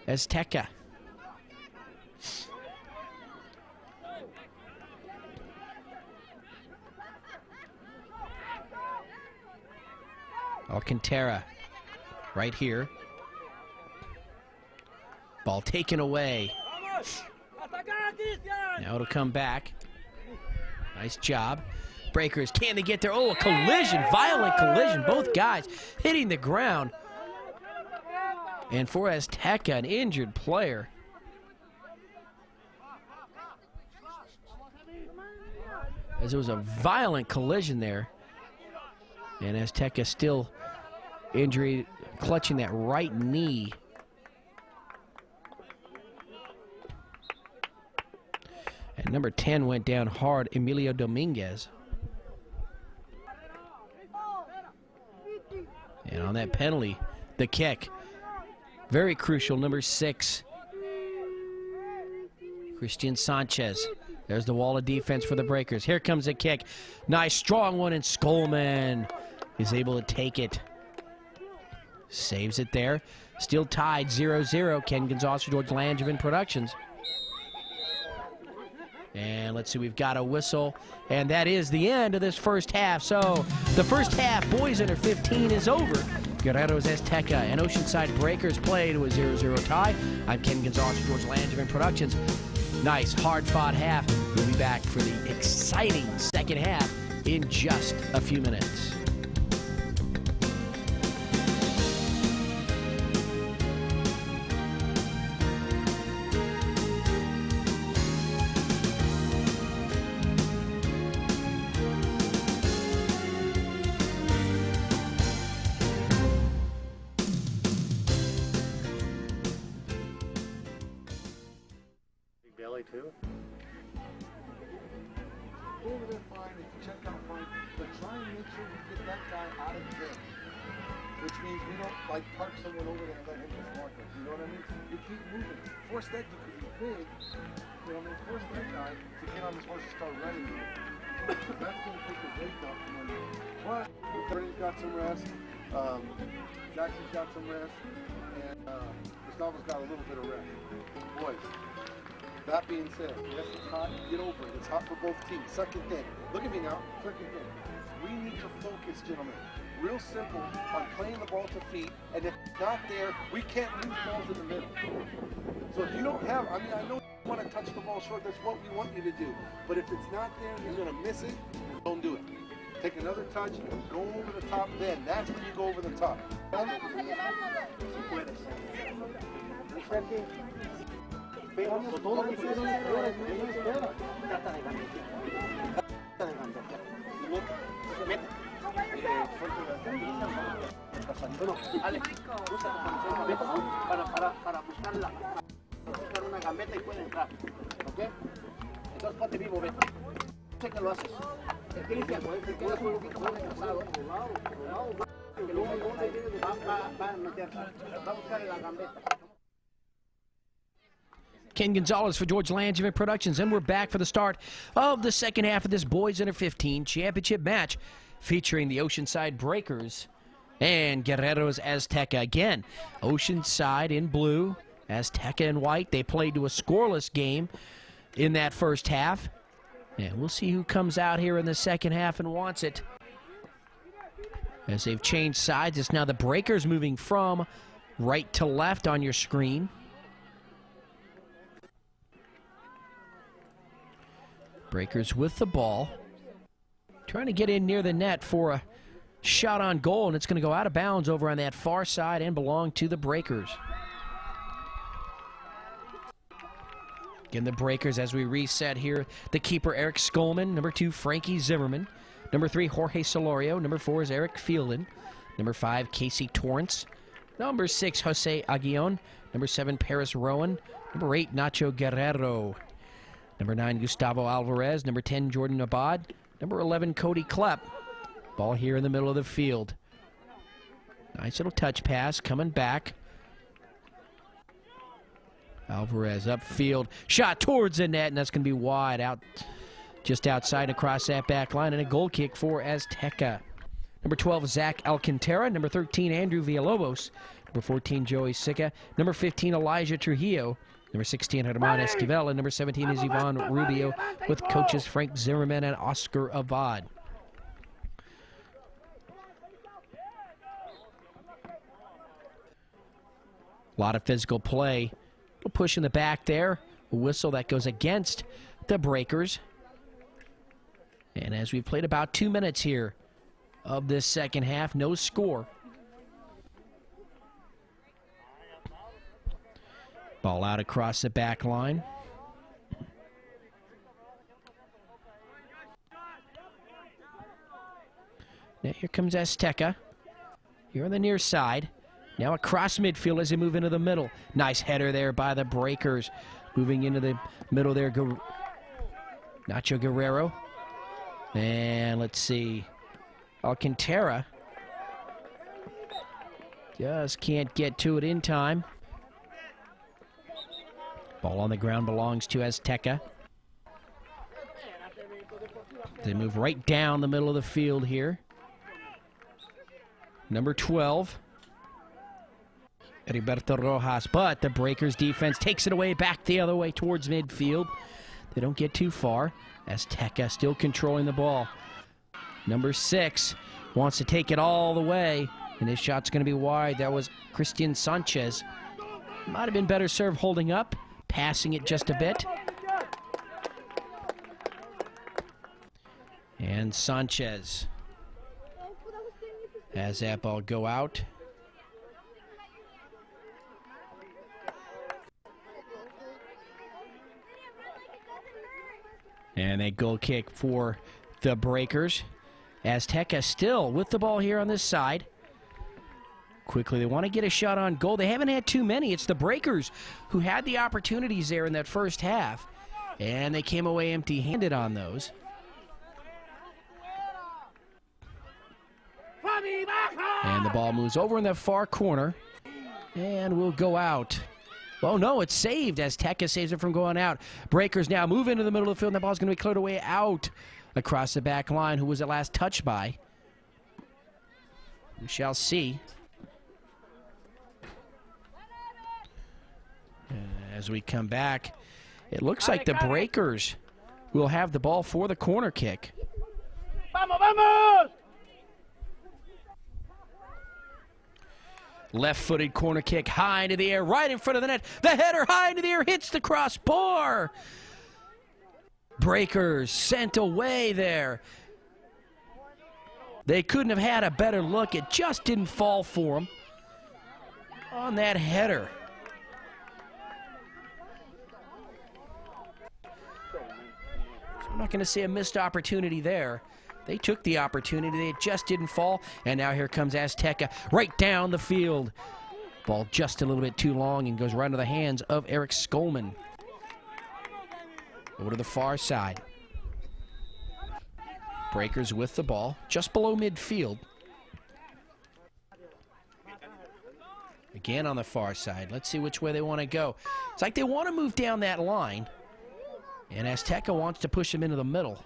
Azteca. Alcantara right here. Ball taken away. Now it'll come back. Nice job. Breakers, can they get there? Oh, a collision, violent collision. Both guys hitting the ground. And for Azteca, an injured player. As it was a violent collision there. And Azteca still injury, clutching that right knee. And number 10 went down hard, Emilio Dominguez. And on that penalty, the kick. Very crucial, number 6. Christian Sanchez. There's the wall of defense for the Breakers. Here comes the kick. Nice, strong one, and Skolman is able to take it. Saves it there. Still tied 0-0. Ken Gonzalez, George Langevin Productions. And let's see, we've got a whistle. And that is the end of this first half. So the first half, boys under 15, is over. Guerrero's Azteca and Oceanside Breakers played with 0-0 tie. I'm Ken Gonzalez, George Langevin Productions. Nice, hard-fought half. We'll be back for the exciting second half in just a few minutes. Belly too. Over there fine, if you check out fine, but try and make sure we get that guy out of the game. Which means we don't like park someone over there and let him just mark us. You know what I mean? You keep moving. Force that dude because he's big. You know what I mean? Force that guy to get on this horse and start running. Because that's going to take the weight off from under. But Guerrero's got some rest. Jackson's got some rest. And Gustavo's got a little bit of rest. Boys. That being said, yes, it's hot. Get over it. It's hot for both teams. Second thing. Look at me now. Second thing. We need to focus, gentlemen. Real simple on playing the ball to feet. And if it's not there, we can't lose balls in the middle. So if you don't have, I mean, I know you want to touch the ball short. That's what we want you to do. But if it's not there, you're going to miss it. Don't do it. Take another touch. Go over the top. Then that's when you go over the top. Pero todo lo que se trata de gambetear. Bueno, Alex, para buscar una gambeta y puede entrar, ¿ok? Entonces ponte vivo, Beto. Sé que lo haces. Te quedas un poquito más descansado. Que luego va a meter, va a buscar la gambeta. Ken Gonzalez for George Langevin Productions, and we're back for the start of the second half of this Boys Under 15 championship match featuring the Oceanside Breakers and Guerrero's Azteca. Again, Oceanside in blue, Azteca in white. They played to a scoreless game in that first half. And we'll see who comes out here in the second half and wants it. As they've changed sides, it's now the Breakers moving from right to left on your screen. Breakers with the ball, trying to get in near the net for a shot on goal, and it's going to go out of bounds over on that far side and belong to the Breakers. Again, the Breakers, as we reset here, the keeper Eric Skolman, number 2 Frankie Zimmerman, number 3 Jorge Solorio, number 4 is Eric Fielden, number 5 Casey Torrance, number 6 Jose Aguillon, number 7 Paris Rowan, number 8 Nacho Guerrero, number 9, Gustavo Alvarez. Number 10, Jordan Abad. Number 11, Cody Klepp. Ball here in the middle of the field. Nice little touch pass coming back. Alvarez upfield. Shot towards the net, and that's going to be wide out, just outside across that back line. And a goal kick for Azteca. Number 12, Zach Alcantara. Number 13, Andrew Villalobos. Number 14, Joey Sica. Number 15, Elijah Trujillo. Number 16, Herman Esquivel, and number 17 is Ivan Rubio with coaches Frank Zimmerman and Oscar Abad. A lot of physical play. A push in the back there. A whistle that goes against the Breakers. And as we've played about 2 minutes here of this second half, no score. Ball out across the back line. Now here comes Azteca. Here on the near side. Now across midfield as they move into the middle. Nice header there by the Breakers. Moving into the middle there. Nacho Guerrero. And let's see. Alcantara. Just can't get to it in time. Ball on the ground belongs to Azteca. They move right down the middle of the field here. Number 12, Heriberto Rojas, but the Breakers defense takes it away back the other way towards midfield. They don't get too far. Azteca still controlling the ball. Number 6 wants to take it all the way, and his shot's going to be wide. That was Christian Sanchez. Might have been better served holding up, passing it just a bit. And Sanchez has that ball go out. And a goal kick for the Breakers. Azteca still with the ball here on this side. Quickly, they want to get a shot on goal. They haven't had too many. It's the Breakers who had the opportunities there in that first half, and they came away empty-handed on those. And the ball moves over in the far corner and will go out. Well, no, it's saved as Azteca saves it from going out. Breakers now move into the middle of the field, and the ball's going to be cleared away out across the back line. Who was it last touched by? We shall see. As we come back, it looks like the Breakers will have the ball for the corner kick. Vamos, vamos! Left-footed corner kick high into the air, right in front of the net. The header high into the air, hits the crossbar. Breakers sent away there. They couldn't have had a better look. It just didn't fall for them on that header. So I'm not going to say a missed opportunity there. They took the opportunity. It just didn't fall. And now here comes Azteca right down the field. Ball just a little bit too long and goes right into the hands of Eric Skolman. Over to the far side. Breakers with the ball just below midfield. Again on the far side. Let's see which way they want to go. It's like they want to move down that line. And Azteca wants to push them into the middle.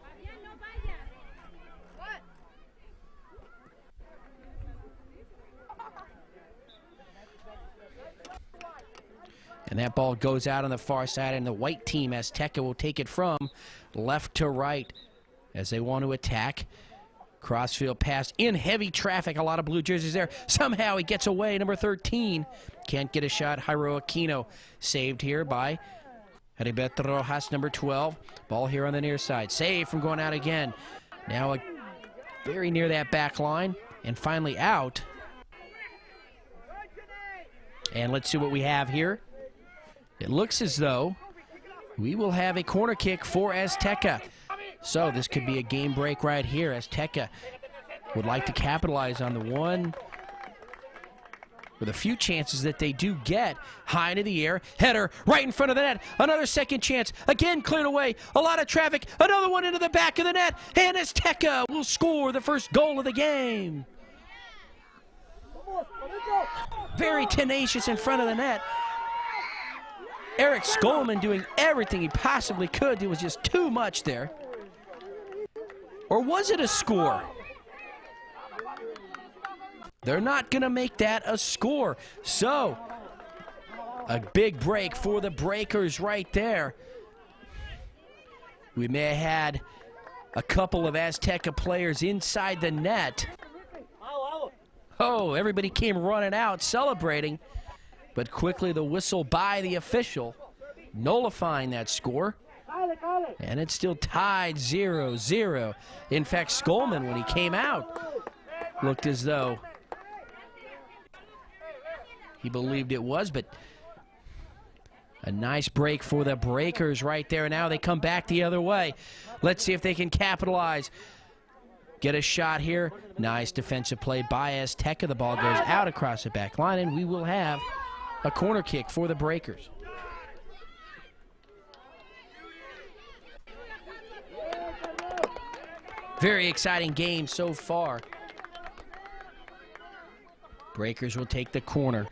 And that ball goes out on the far side, and the white team, Azteca, will take it from left to right as they want to attack. Crossfield pass in heavy traffic. A lot of blue jerseys there. Somehow he gets away. Number 13 can't get a shot. Jairo Aquino saved here by Heriberto Rojas, number 12. Ball here on the near side. Save from going out again. Now very near that back line, and finally out. And let's see what we have here. It looks as though we will have a corner kick for Azteca. So this could be a game break right here. Azteca would like to capitalize on the one with a few chances that they do get. High into the air, header right in front of the net. Another second chance, again cleared away. A lot of traffic, another one into the back of the net. And Azteca will score the first goal of the game. Very tenacious in front of the net. Eric Skolman doing everything he possibly could. There was just too much there. Or was it a score? They're not going to make that a score. So, a big break for the Breakers right there. We may have had a couple of Azteca players inside the net. Oh, everybody came running out celebrating. But quickly the whistle by the official, nullifying that score. And it's still tied 0-0. In fact, Skolman, when he came out, looked as though he believed it was, but a nice break for the Breakers right there. Now they come back the other way. Let's see if they can capitalize. Get a shot here. Nice defensive play by Azteca. The ball goes out across the back line, and we will have a corner kick for the Breakers. Very exciting game so far. Breakers will take the corner.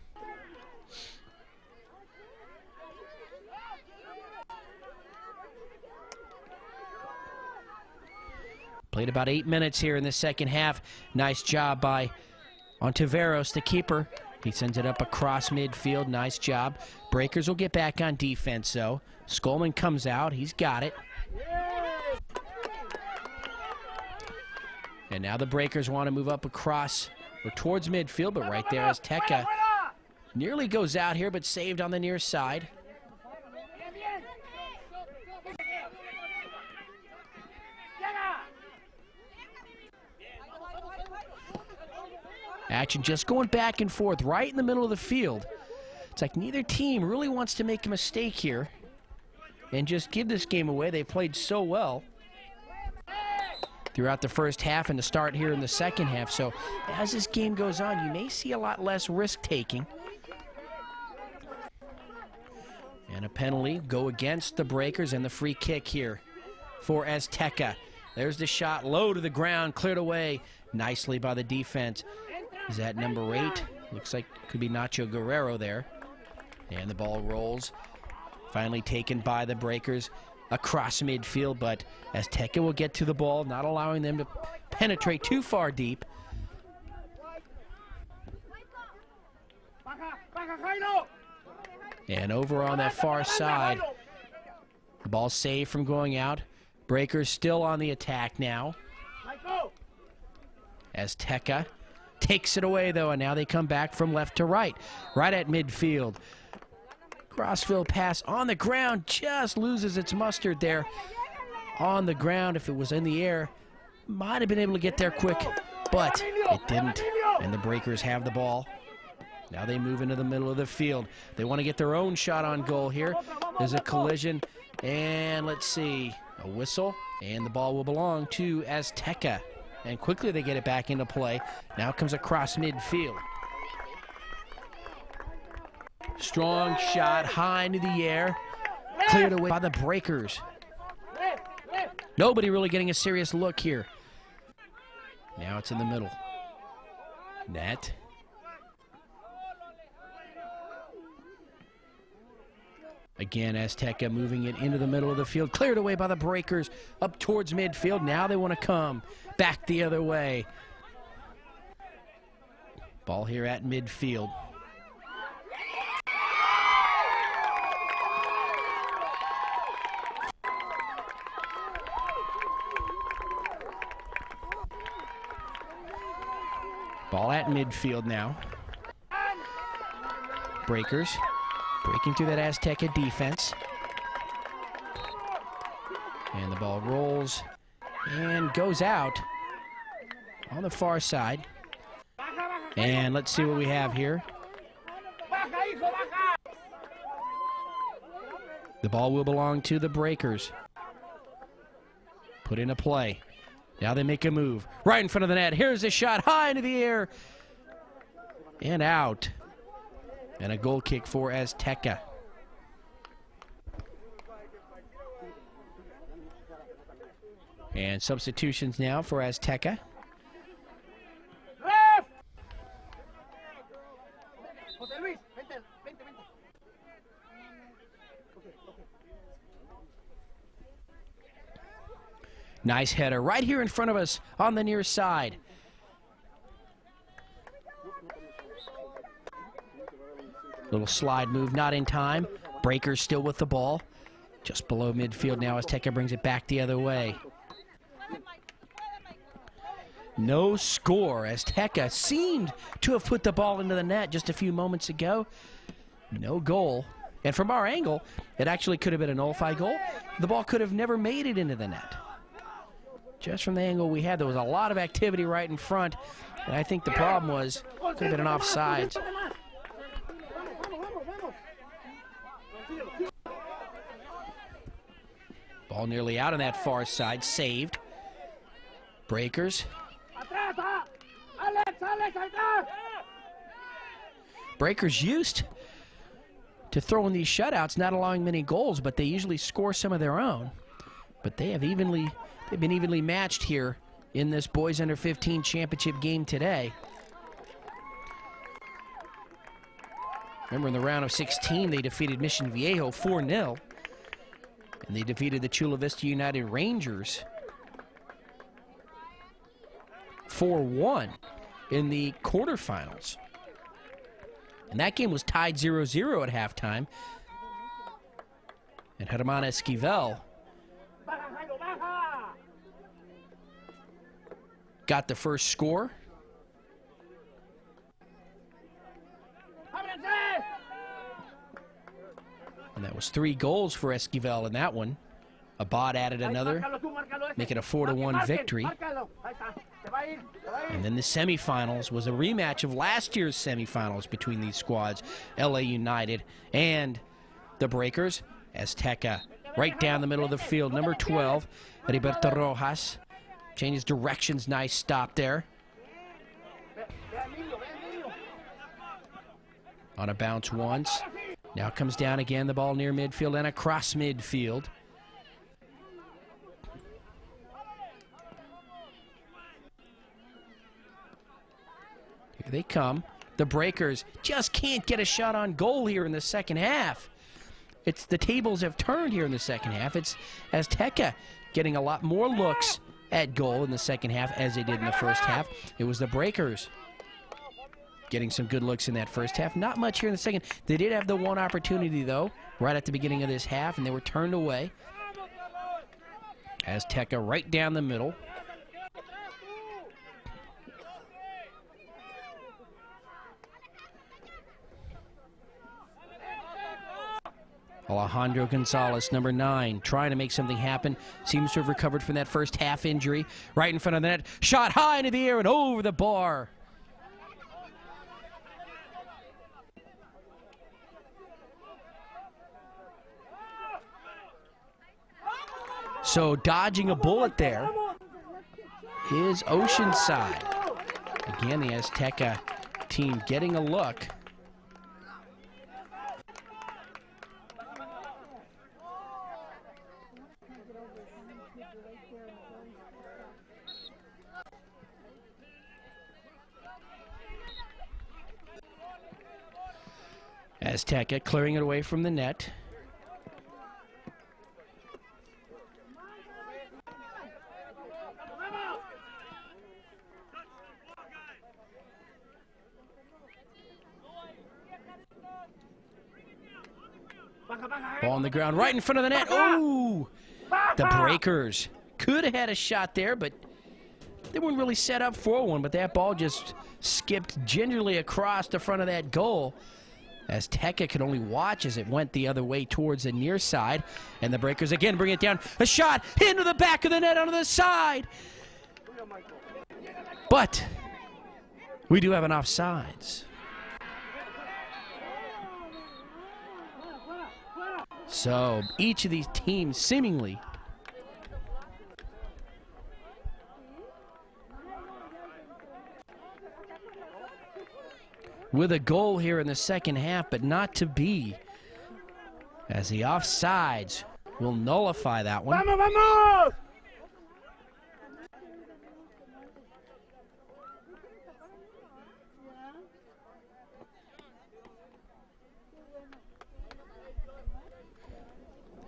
Played about 8 minutes here in the second half. Nice job by Ontiveros, the keeper. He sends it up across midfield. Nice job. Breakers will get back on defense, though. Skolman comes out. He's got it. And now the Breakers want to move up across or towards midfield, but right there Azteca nearly goes out here, but saved on the near side. Action just going back and forth right in the middle of the field. It's like neither team really wants to make a mistake here and just give this game away. They played so well throughout the first half and the start here in the second half. So as this game goes on, you may see a lot less risk-taking. And a penalty go against the Breakers, and the free kick here for Azteca. There's the shot, low to the ground, cleared away nicely by the defense. Is that number 8? Looks like could be Nacho Guerrero there. And the ball rolls. Finally taken by the Breakers across midfield, but Azteca will get to the ball, not allowing them to penetrate too far deep. And over on that far side, the ball saved from going out. Breakers still on the attack now. Azteca takes it away, though, and now they come back from left to right, right at midfield. Crossfield pass on the ground, just loses its mustard there. On the ground, if it was in the air, might have been able to get there quick, but it didn't, and the Breakers have the ball. Now they move into the middle of the field. They want to get their own shot on goal here. There's a collision, and let's see, a whistle, and the ball will belong to Azteca. And quickly they get it back into play. Now comes across midfield. Strong shot, high into the air. Cleared away by the Breakers. Nobody really getting a serious look here. Now it's in the middle. Net. Again, Azteca moving it into the middle of the field. Cleared away by the Breakers up towards midfield. Now they want to come back the other way. Ball here at midfield. Ball at midfield now. Breakers breaking through that Azteca defense. And the ball rolls and goes out on the far side. And let's see what we have here. The ball will belong to the Breakers. Put into play. Now they make a move right in front of the net. Here's a shot high into the air and out. And a goal kick for Azteca. And substitutions now for Azteca. Nice header right here in front of us on the near side. Little slide move, not in time. Breakers still with the ball. Just below midfield now as Azteca brings it back the other way. No score as Azteca seemed to have put the ball into the net just a few moments ago. No goal. And from our angle, it actually could have been a nullified goal. The ball could have never made it into the net. Just from the angle we had, there was a lot of activity right in front. And I think the problem was, could have been an offside. Ball nearly out on that far side, saved. Breakers. Breakers used to throwing these shutouts, not allowing many goals, but they usually score some of their own. But they've been evenly matched here in this boys under 15 championship game today. Remember, in the round of 16, they defeated Mission Viejo 4-0. And they defeated the Chula Vista United Rangers 4-1 in the quarterfinals. And that game was tied 0-0 at halftime. And Germán Esquivel got the first score. And that was 3 goals for Esquivel in that one. Abad added another. make it a 4-1 victory. And then the semifinals was a rematch of last year's semifinals between these squads, LA United and the Breakers. Azteca right down the middle of the field, number 12, Heriberto Rojas. Changes directions, nice stop there. On a bounce once. Now comes down again, the ball near midfield and across midfield. Here they come. The Breakers just can't get a shot on goal here in the second half. It's the tables have turned here in the second half. It's Azteca getting a lot more looks at goal in the second half as they did in the first half. It was the Breakers getting some good looks in that first half. Not much here in the second. They did have the one opportunity, though, right at the beginning of this half, and they were turned away. Azteca right down the middle. Alejandro Gonzalez, number 9, trying to make something happen. Seems to have recovered from that first half injury. Right in front of the net. Shot high into the air and over the bar. So dodging a bullet there is Oceanside. Again, the Azteca team getting a look. Azteca clearing it away from the net. Ball on the ground right in front of the net. Oh! The Breakers could have had a shot there, but they weren't really set up for one. But that ball just skipped gingerly across the front of that goal. Azteca could only watch as it went the other way towards the near side. And the Breakers again bring it down. A shot into the back of the net onto the side. But we do have an offsides. So each of these teams seemingly with a goal here in the second half, but not to be, as the offsides will nullify that one. ¡Vamos, vamos!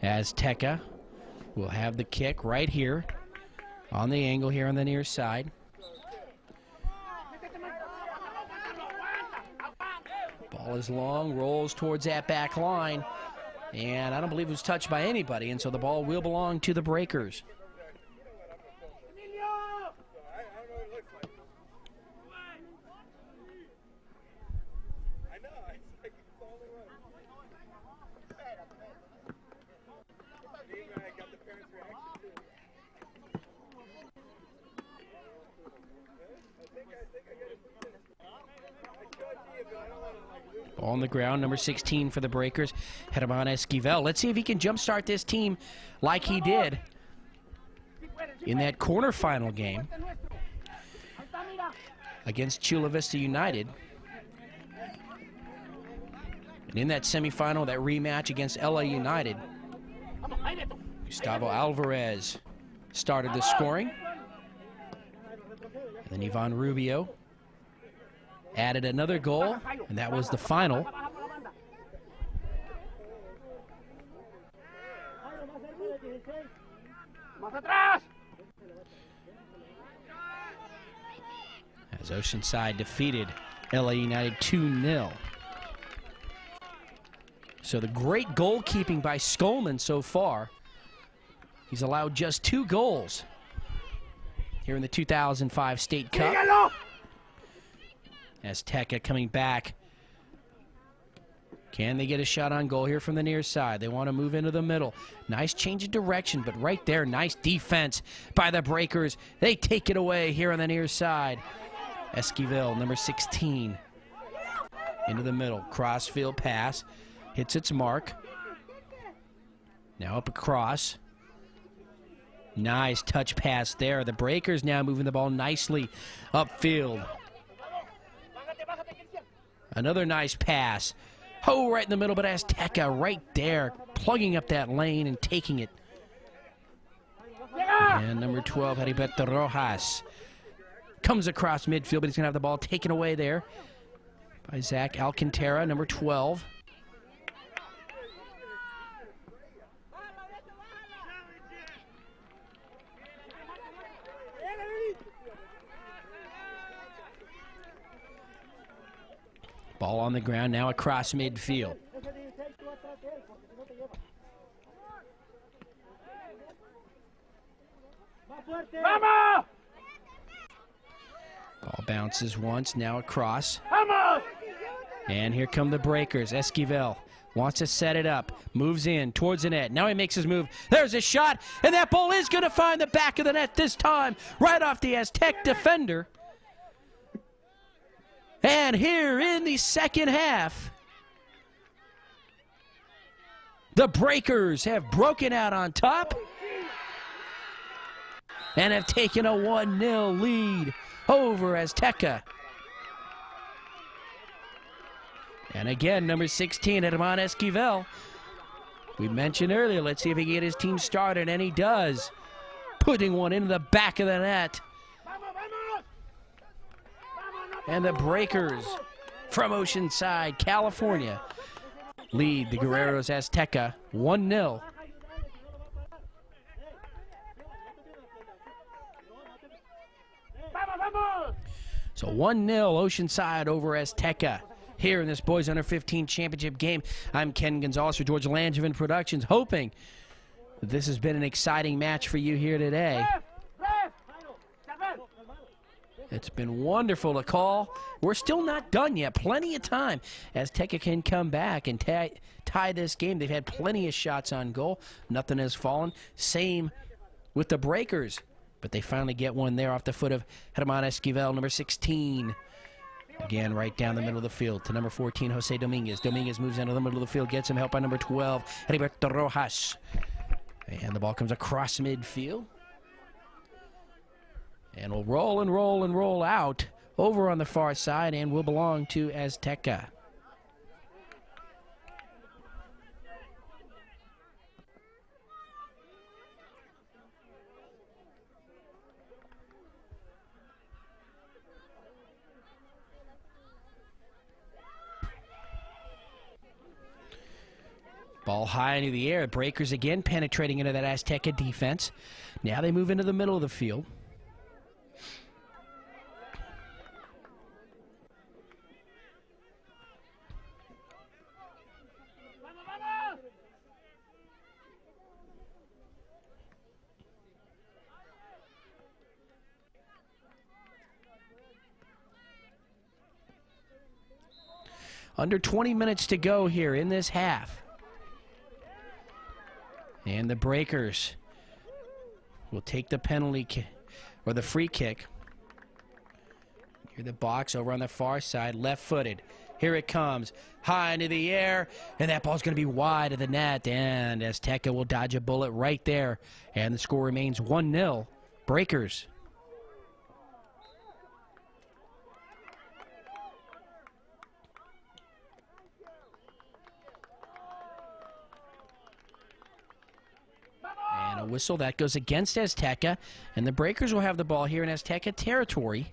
Azteca will have the kick right here on the angle here on the near side. Ball is long, rolls towards that back line, and I don't believe it was touched by anybody, and so the ball will belong to the Breakers. Ball on the ground, number 16 for the Breakers, Germán Esquivel. Let's see if he can jumpstart this team like he did in that quarterfinal game against Chula Vista United. And in that semifinal, that rematch against LA United, Gustavo Alvarez started the scoring. And then Ivan Rubio added another goal, and that was the final. As Oceanside defeated LA United 2-0. So the great goalkeeping by Skolman so far. He's allowed just 2 goals here in the 2005 State Cup. Azteca coming back Can they get a shot on goal here from the near side? They want to move into the middle. Nice change of direction, but right there, nice defense by the Breakers. They take it away here on the near side. Esquivel, number 16, into the middle. Crossfield pass, hits its mark. Now up across. Nice touch pass there. The Breakers now moving the ball nicely upfield. Another nice pass. Oh, right in the middle, but Azteca right there, plugging up that lane and taking it. And number 12, Heriberto Rojas, comes across midfield, but he's going to have the ball taken away there by Zach Alcantara, number 12. Ball on the ground now across midfield. Vamos! Ball bounces once, now across. And here come the Breakers. Esquivel wants to set it up, moves in towards the net. Now he makes his move. There's a shot, and that ball is going to find the back of the net this time, right off the Aztec defender. And here in the second half, the Breakers have broken out on top and have taken a 1-0 lead over Azteca. And again, number 16, Herman Esquivel. We mentioned earlier, let's see if he can get his team started, and he does. Putting one into the back of the net. And the Breakers from Oceanside, California, lead the Guerrero's Azteca 1-0. So 1-0 Oceanside over Azteca here in this Boys Under 15 Championship game. I'm Ken Gonzalez for George Langevin Productions, hoping that this has been an exciting match for you here today. It's been wonderful to call. We're still not done yet. Plenty of time. Azteca can come back and tie this game. They've had plenty of shots on goal. Nothing has fallen. Same with the Breakers. But they finally get one there off the foot of Herman Esquivel, number 16. Again, right down the middle of the field to number 14, Jose Dominguez. Dominguez moves into the middle of the field, gets him help by number 12, Heriberto Rojas. And the ball comes across midfield. And will roll and roll and roll out over on the far side and will belong to Azteca. Ball high into the air. Breakers again penetrating into that Azteca defense. Now they move into the middle of the field. Under 20 minutes to go here in this half. And the Breakers will take the penalty or the free kick. Here the box over on the far side, left-footed. Here it comes, high into the air, and that ball's going to be wide of the net, and Azteca will dodge a bullet right there, and the score remains 1-0, Breakers. And a whistle that goes against Azteca, and the Breakers will have the ball here in Azteca territory.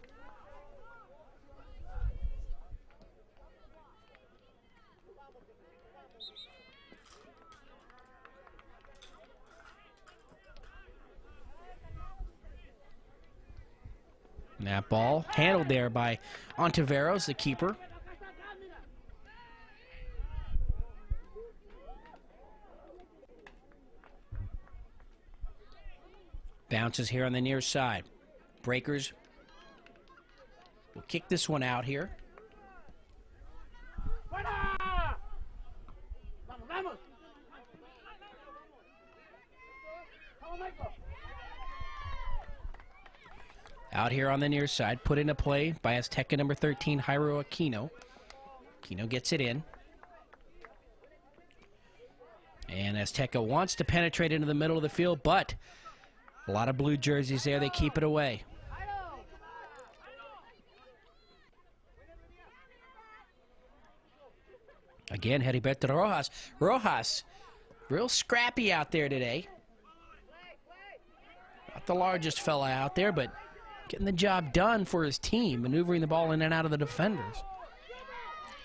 And that ball handled there by Ontiveros, the keeper. Bounces here on the near side. Breakers will kick this one out here. Out here on the near side, put into play by Azteca number 13, Jairo Aquino. Aquino gets it in. And Azteca wants to penetrate into the middle of the field, but a lot of blue jerseys there. They keep it away. Again, Heriberto Rojas. Rojas, real scrappy out there today. Not the largest fella out there, but getting the job done for his team, maneuvering the ball in and out of the defenders.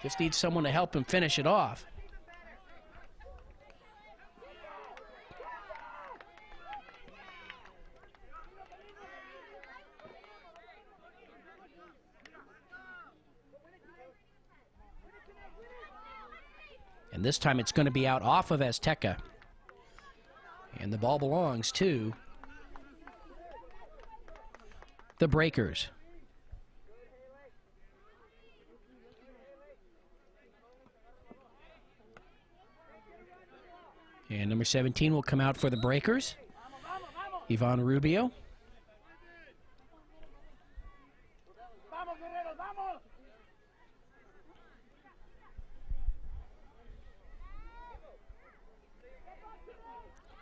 Just needs someone to help him finish it off. And this time it's going to be out off of Azteca. And the ball belongs to the Breakers. And number 17 will come out for the Breakers. Ivan Rubio.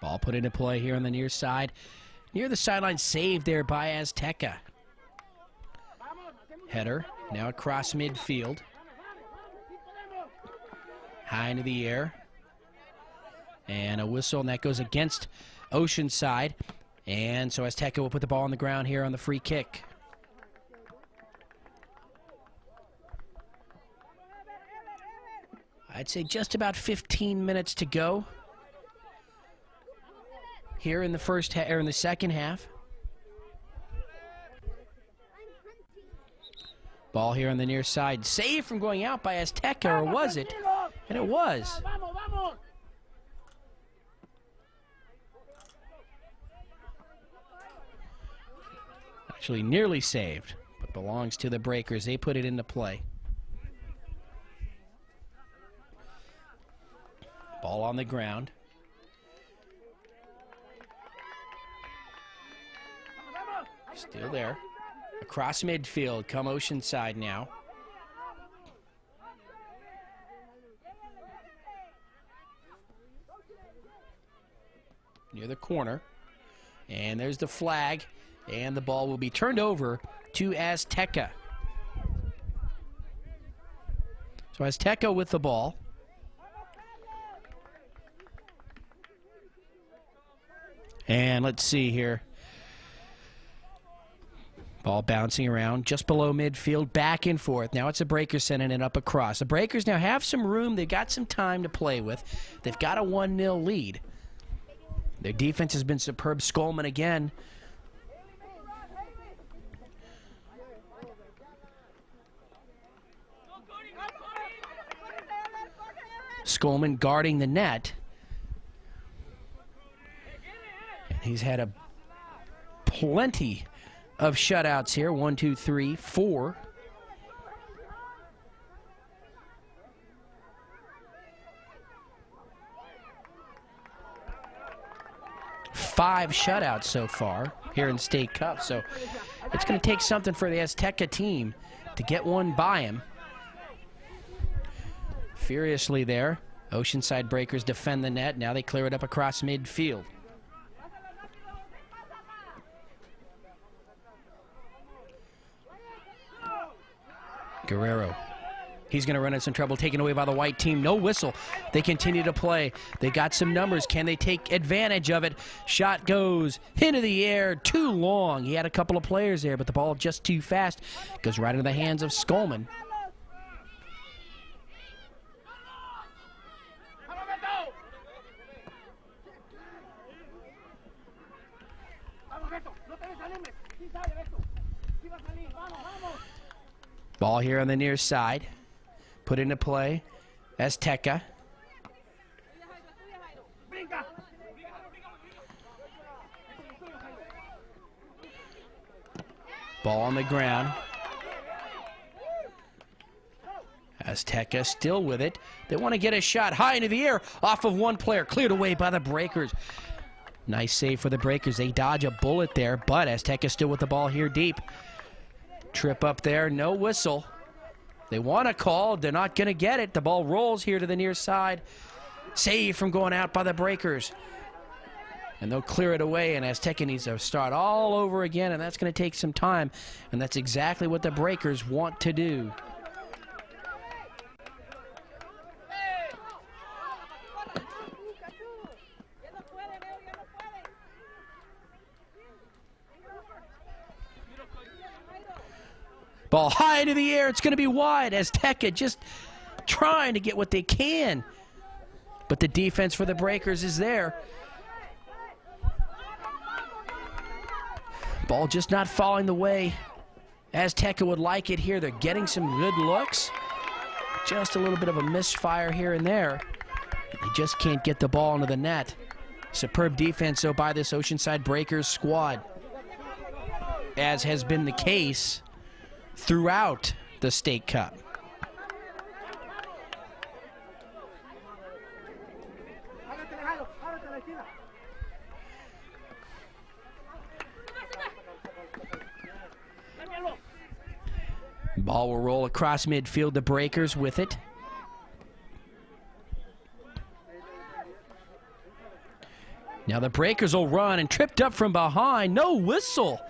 Ball put into play here on the near side. Near the sideline, saved there by Azteca. Header, now across midfield. High into the air. And a whistle, and that goes against Oceanside. And so Azteca will put the ball on the ground here on the free kick. I'd say just about 15 minutes to go here in the in the second half. Ball here on the near side, saved from going out by Azteca, or was it? And it was. Actually nearly saved, but belongs to the Breakers. They put it into play. Ball on the ground. Still there. Across midfield, come Oceanside now. Near the corner. And there's the flag. And the ball will be turned over to Azteca. So Azteca with the ball. And let's see here. Ball bouncing around just below midfield, back and forth. Now it's the Breakers sending it up across. The Breakers now have some room. They've got some time to play with. They've got a 1-0 lead. Their defense has been superb. Skolman again. Skolman guarding the net. And he's had plenty of shutouts here. 1, 2, 3, 4. Five shutouts so far here in State Cup. So it's going to take something for the Azteca team to get one by him. Furiously there. Oceanside Breakers defend the net. Now they clear it up across midfield. Guerrero. He's going to run into some trouble, taken away by the white team. No whistle. They continue to play. They got some numbers. Can they take advantage of it? Shot goes into the air. Too long. He had a couple of players there, but the ball just too fast. Goes right into the hands of Skolman. Ball here on the near side. Put into play. Azteca. Ball on the ground. Azteca still with it. They want to get a shot high into the air off of one player. Cleared away by the Breakers. Nice save for the Breakers. They dodge a bullet there, but Azteca still with the ball here deep. Trip up there, no whistle. They want a call. They're not going to get it. The ball rolls here to the near side. Save from going out by the Breakers. And they'll clear it away, and Azteca needs to start all over again, and that's going to take some time. And that's exactly what the Breakers want to do. Ball high into the air. It's going to be wide. Azteca just trying to get what they can. But the defense for the Breakers is there. Ball just not falling the way Azteca would like it here. They're getting some good looks. Just a little bit of a misfire here and there. They just can't get the ball into the net. Superb defense, though, by this Oceanside Breakers squad, as has been the case throughout the State Cup. Ball will roll across midfield. The Breakers with it. Now the Breakers will run, and tripped up from behind. No whistle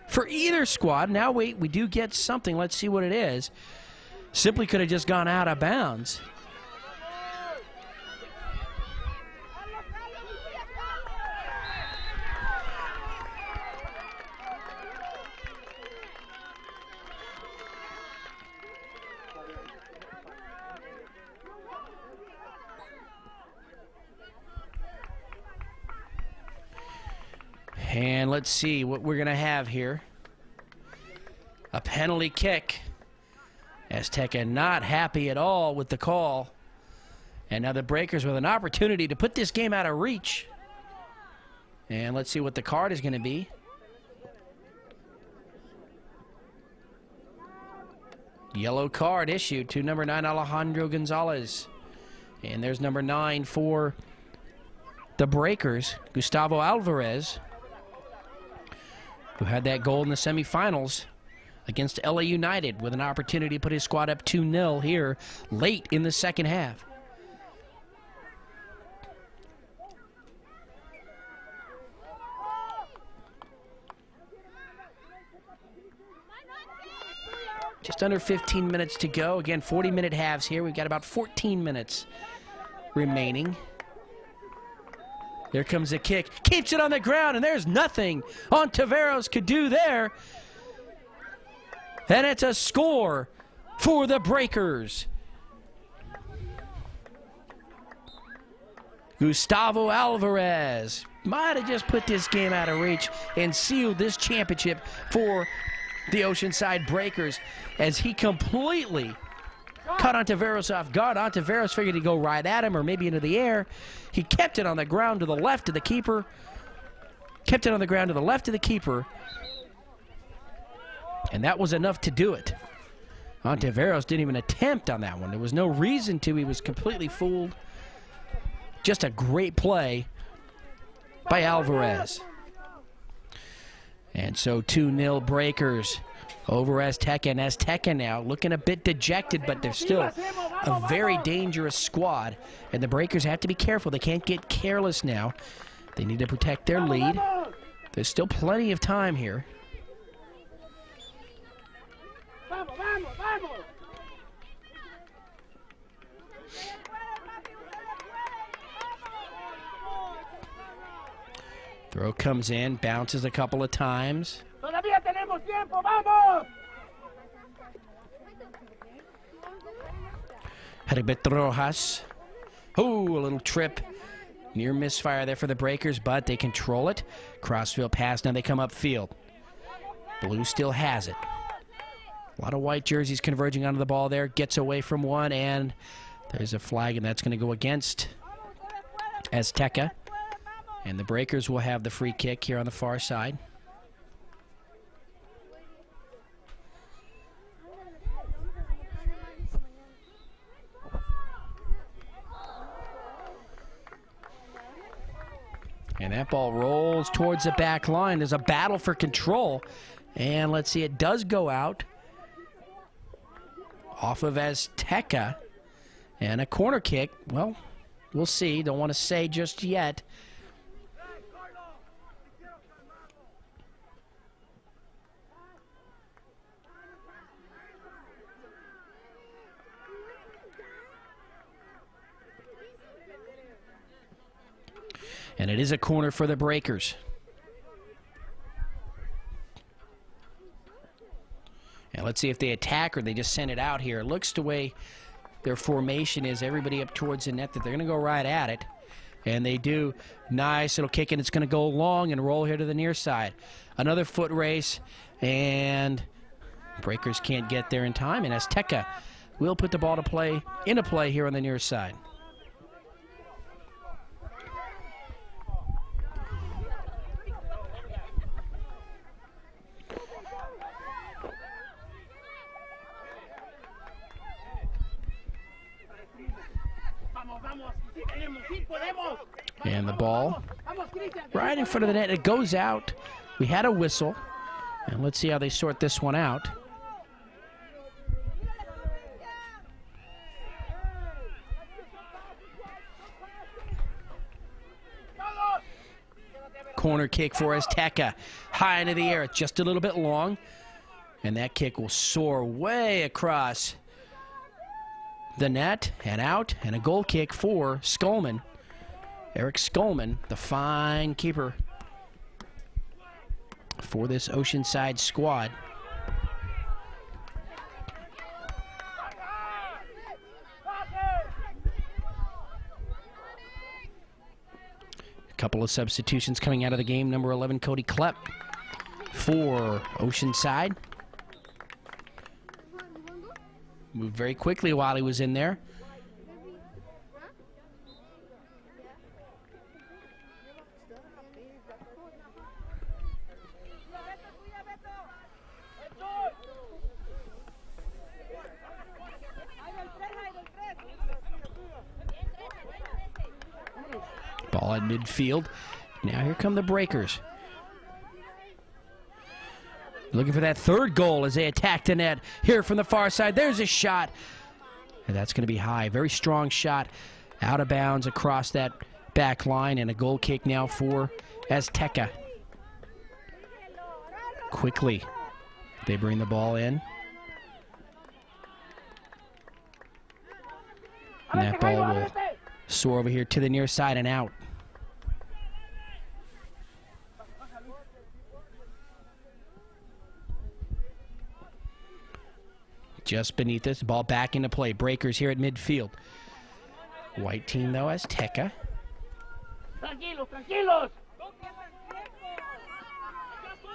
for either squad. Now wait, we do get something. Let's see what it is. Simply could have just gone out of bounds. And let's see what we're going to have here. A penalty kick. Azteca not happy at all with the call. And now the Breakers with an opportunity to put this game out of reach. And let's see what the card is going to be. Yellow card issued to number 9, Alejandro Gonzalez. And there's number 9 for the Breakers, Gustavo Alvarez, who had that goal in the semifinals against LA United, with an opportunity to put his squad up 2-0 here late in the second half. Just under 15 minutes to go. Again, 40-minute halves here. We've got about 14 minutes remaining. There comes a kick. Keeps it on the ground, and there's nothing Ontiveros could do there. And it's a score for the Breakers. Gustavo Alvarez might have just put this game out of reach and sealed this championship for the Oceanside Breakers, as he completely caught Ontiveros off guard. Ontiveros figured he'd go right at him or maybe into the air. He kept it on the ground to the left of the keeper. Kept it on the ground to the left of the keeper. And that was enough to do it. Ontiveros didn't even attempt on that one. There was no reason to. He was completely fooled. Just a great play by Alvarez. And so 2-0 Breakers over Azteca. And Azteca now looking a bit dejected, but they're still a very dangerous squad. And the Breakers have to be careful. They can't get careless now. They need to protect their lead. There's still plenty of time here. Throw comes in, bounces a couple of times. Herbert Rojas. Oh, a little trip. Near misfire there for the Breakers, but they control it. Crossfield pass, now they come upfield. Blue still has it. A lot of white jerseys converging onto the ball there. Gets away from one, and there's a flag, and that's going to go against Azteca. And the Breakers will have the free kick here on the far side. And that ball rolls towards the back line. There's a battle for control. And let's see, it does go out off of Azteca. And a corner kick. Well, we'll see. Don't want to say just yet. And it is a corner for the Breakers. And let's see if they attack or they just send it out here. It looks the way their formation is, everybody up towards the net, that they're going to go right at it. And they do. Nice little kick, and it's going to go long and roll here to the near side. Another foot race, and Breakers can't get there in time. And Azteca will put the ball into play here on the near side. And the ball right in front of the net. It goes out. We had a whistle. And let's see how they sort this one out. Corner kick for Azteca. High into the air. Just a little bit long. And that kick will soar way across the net and out. And a goal kick for Skolman. Eric Skolman, the fine keeper for this Oceanside squad. A couple of substitutions coming out of the game. Number 11, Cody Klepp for Oceanside. Moved very quickly while he was in there. Ball at midfield. Now here come the Breakers. Looking for that third goal as they attack the net. Here from the far side, there's a shot. And that's going to be high. Very strong shot. Out of bounds across that back line. And a goal kick now for Azteca. Quickly, they bring the ball in. And that ball will soar over here to the near side and out. Just beneath this, ball back into play. Breakers here at midfield. White team, though, Azteca.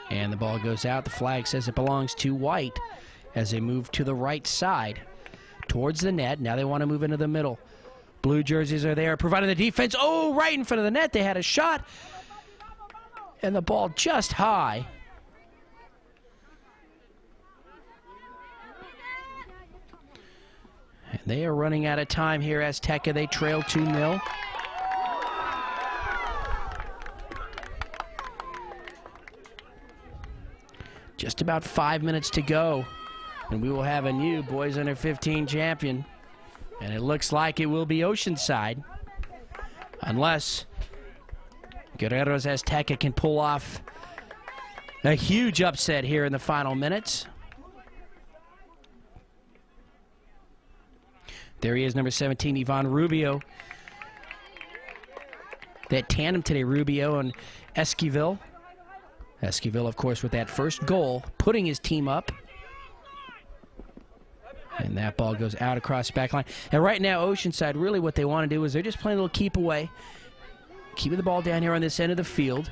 And the ball goes out. The flag says it belongs to White as they move to the right side towards the net. Now they want to move into the middle. Blue jerseys are there, providing the defense. Oh, right in front of the net. They had a shot. And the ball just high. And they are running out of time here, Azteca. They trail 2-0. Just about 5 minutes to go. And we will have a new boys under 15 champion. And it looks like it will be Oceanside. Unless Guerrero's Azteca can pull off a huge upset here in the final minutes. There he is, number 17, Ivan Rubio. That tandem today, Rubio and Esquivel. Esquivel, of course, with that first goal, putting his team up. And that ball goes out across the back line. And right now, Oceanside, really what they want to do is they're just playing a little keep away. Keeping the ball down here on this end of the field.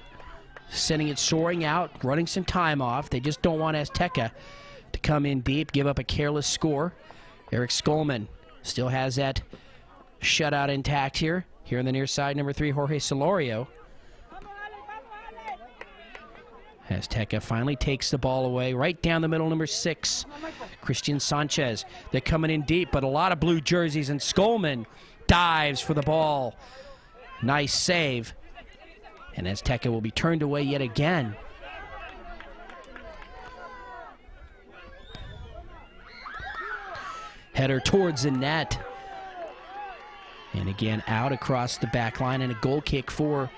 Sending it soaring out, running some time off. They just don't want Azteca to come in deep, give up a careless score. Eric Skolman still has that shutout intact here. Here on the near side, number 3, Jorge Solorio. Azteca finally takes the ball away. Right down the middle, number 6, Christian Sanchez. They're coming in deep, but a lot of blue jerseys, and Skolman dives for the ball. Nice save. And Azteca will be turned away yet again. Header towards the net. And again, out across the back line, and a goal kick for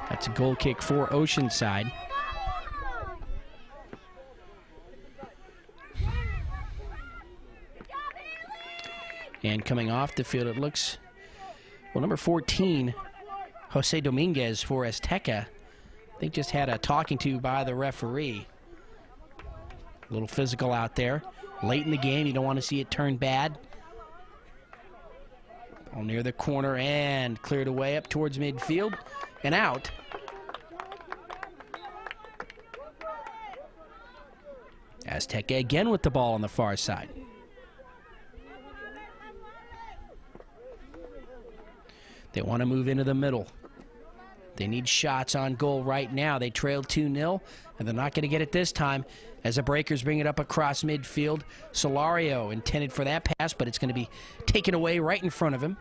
that's a goal kick for Oceanside. And coming off the field, it looks, well, number 14, Jose Dominguez for Azteca, I think just had a talking to by the referee. A little physical out there. Late in the game, you don't want to see it turn bad. Ball near the corner and cleared away up towards midfield and out. Azteca again with the ball on the far side. They want to move into the middle. They need shots on goal right now. They trail 2-0, and they're not going to get it this time as the Breakers bring it up across midfield. Solario intended for that pass, but it's going to be taken away right in front of him.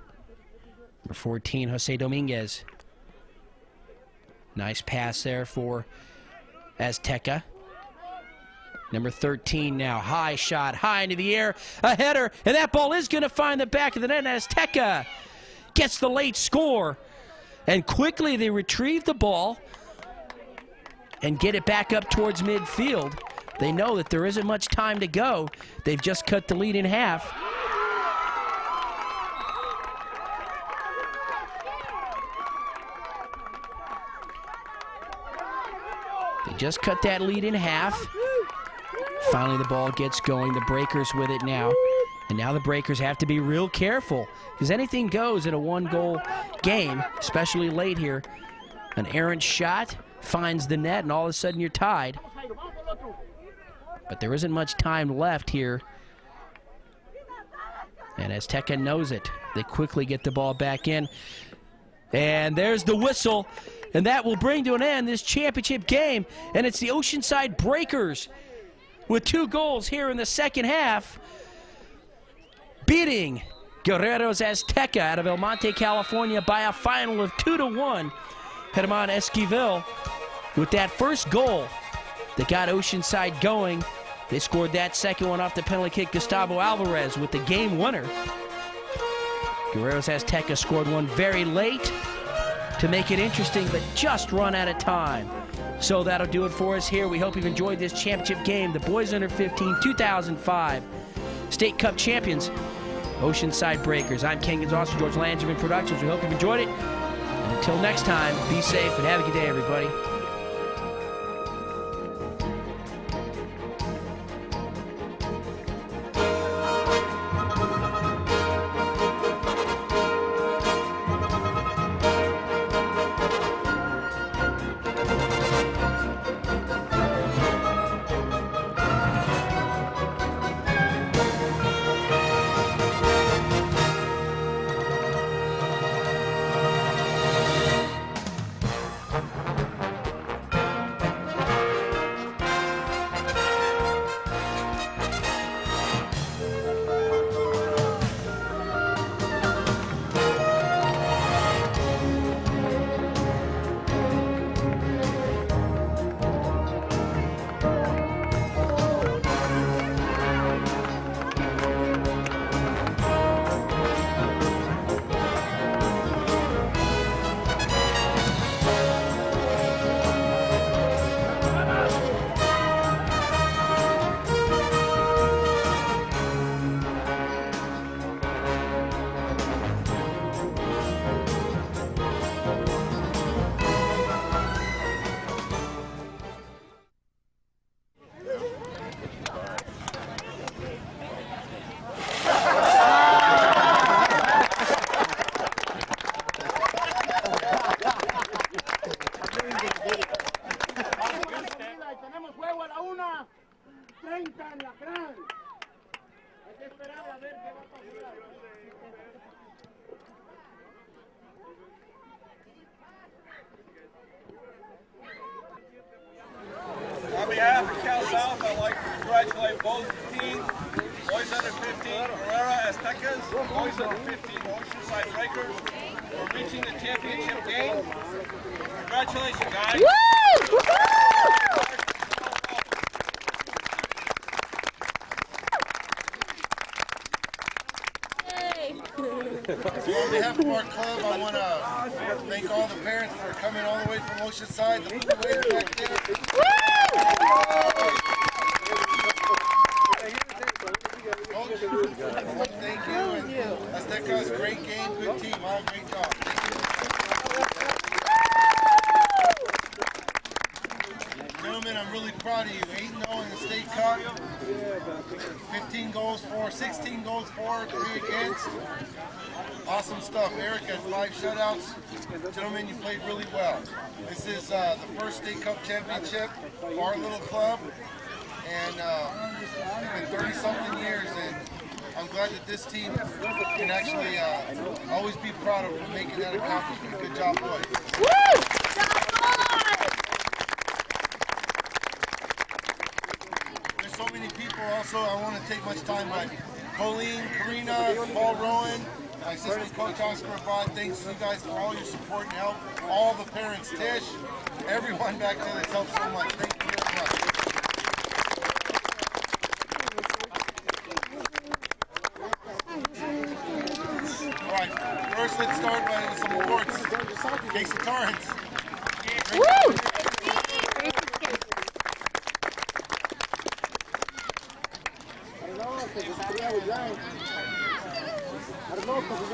Number 14, Jose Dominguez. Nice pass there for Azteca. Number 13 now, high shot, high into the air, a header, and that ball is going to find the back of the net. Azteca gets the late score, and quickly they retrieve the ball and get it back up towards midfield. They know that there isn't much time to go. They've just cut the lead in half. They just cut that lead in half. Finally, the ball gets going. The Breakers with it now. And now the Breakers have to be real careful because anything goes in a one-goal game, especially late here. An errant shot finds the net, and all of a sudden you're tied. But there isn't much time left here. And Azteca knows it. They quickly get the ball back in. And there's the whistle. And that will bring to an end this championship game. And it's the Oceanside Breakers with 2 goals here in the second half, beating Guerrero's Azteca out of El Monte, California by a final of 2-1. Germán Esquivel with that first goal that got Oceanside going. They scored that second one off the penalty kick. Gustavo Alvarez with the game winner. Guerrero's Azteca scored one very late to make it interesting, but just run out of time. So that'll do it for us here. We hope you've enjoyed this championship game. The boys under 15 2005 State Cup champions, Oceanside Breakers. I'm Ken Gonzalez from George Langerman Productions. We hope you've enjoyed it. And until next time, be safe and have a good day, everybody. On behalf of Cal South, I'd like to congratulate both teams. BU15 Guerrero Aztecas, boys under 15 Oceanside Breakers for reaching the championship game. Congratulations, guys. So on behalf of our club, I want to thank all the parents for coming all the way from Oceanside. The blue waves back there. Coach, thank you. And Azteca's great game, good team. All great job. Gentlemen, I'm really proud of you. 8-0 in the state cup. 15 goals for, 16 goals for, 3 against. Awesome stuff. Eric had 5 shutouts. Gentlemen, you played really well. This is the first state cup championship for our little club. And it's been 30-something years, and I'm glad that this team can actually always be proud of making that accomplishment. Good job, boys. There's so many people also I want to take much time, but Colleen, Karina, Paul Rowan, my assistant coach Oscar Abad, thanks to you guys for all your support and help. All the parents, Tish, everyone back there that's helped so much. Thank you very much. All right, first let's start with some awards. Casey Torrance.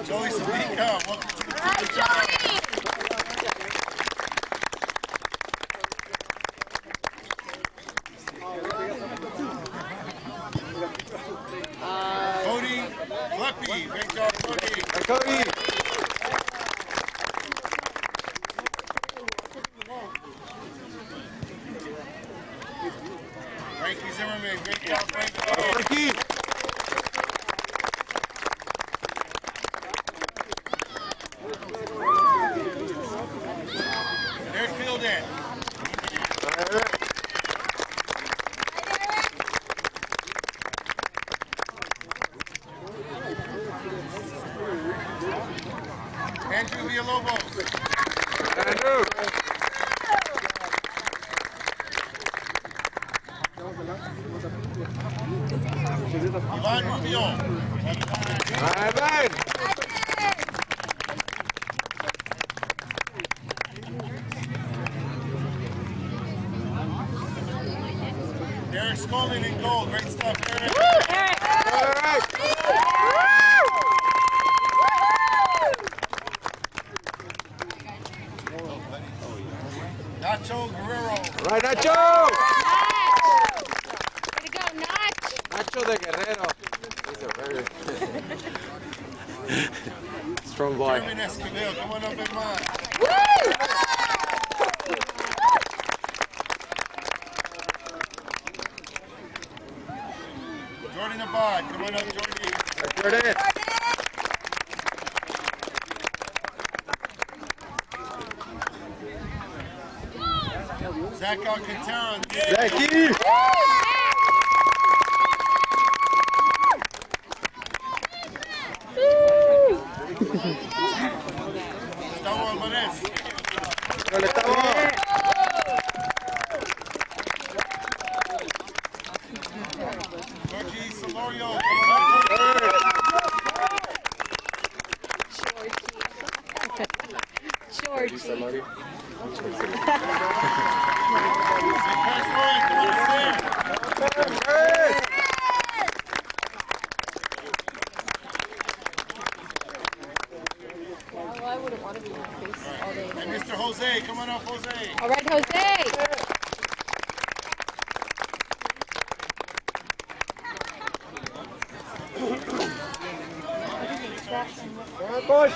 Joey Sabika, welcome to the team. Cody Kleppy, great job, Cody. Frankie Zimmerman, great job, Frankie. Eric Fielden. Andrew Villalobos. Andrew. Ivan Rubio. Ivan. Derek Skolman in goal. Great stuff, Derek. Nacho Guerrero. Right, Nacho! Way to go, Nach! Nacho de Guerrero. He's a very strong boy. German Esquivel, come on up in mine. Jordan Abad, come on up, Jordan. Jordan. Zach Alcantara. Zachy. Gustavo Alvarez. Conectamos. Georgie Solorio, come on up, Georgie. Pass line, come on up there. Oh, I wouldn't want to be in the face all day. And Mr. Jose, come on up, Jose. All right, Jose. Push.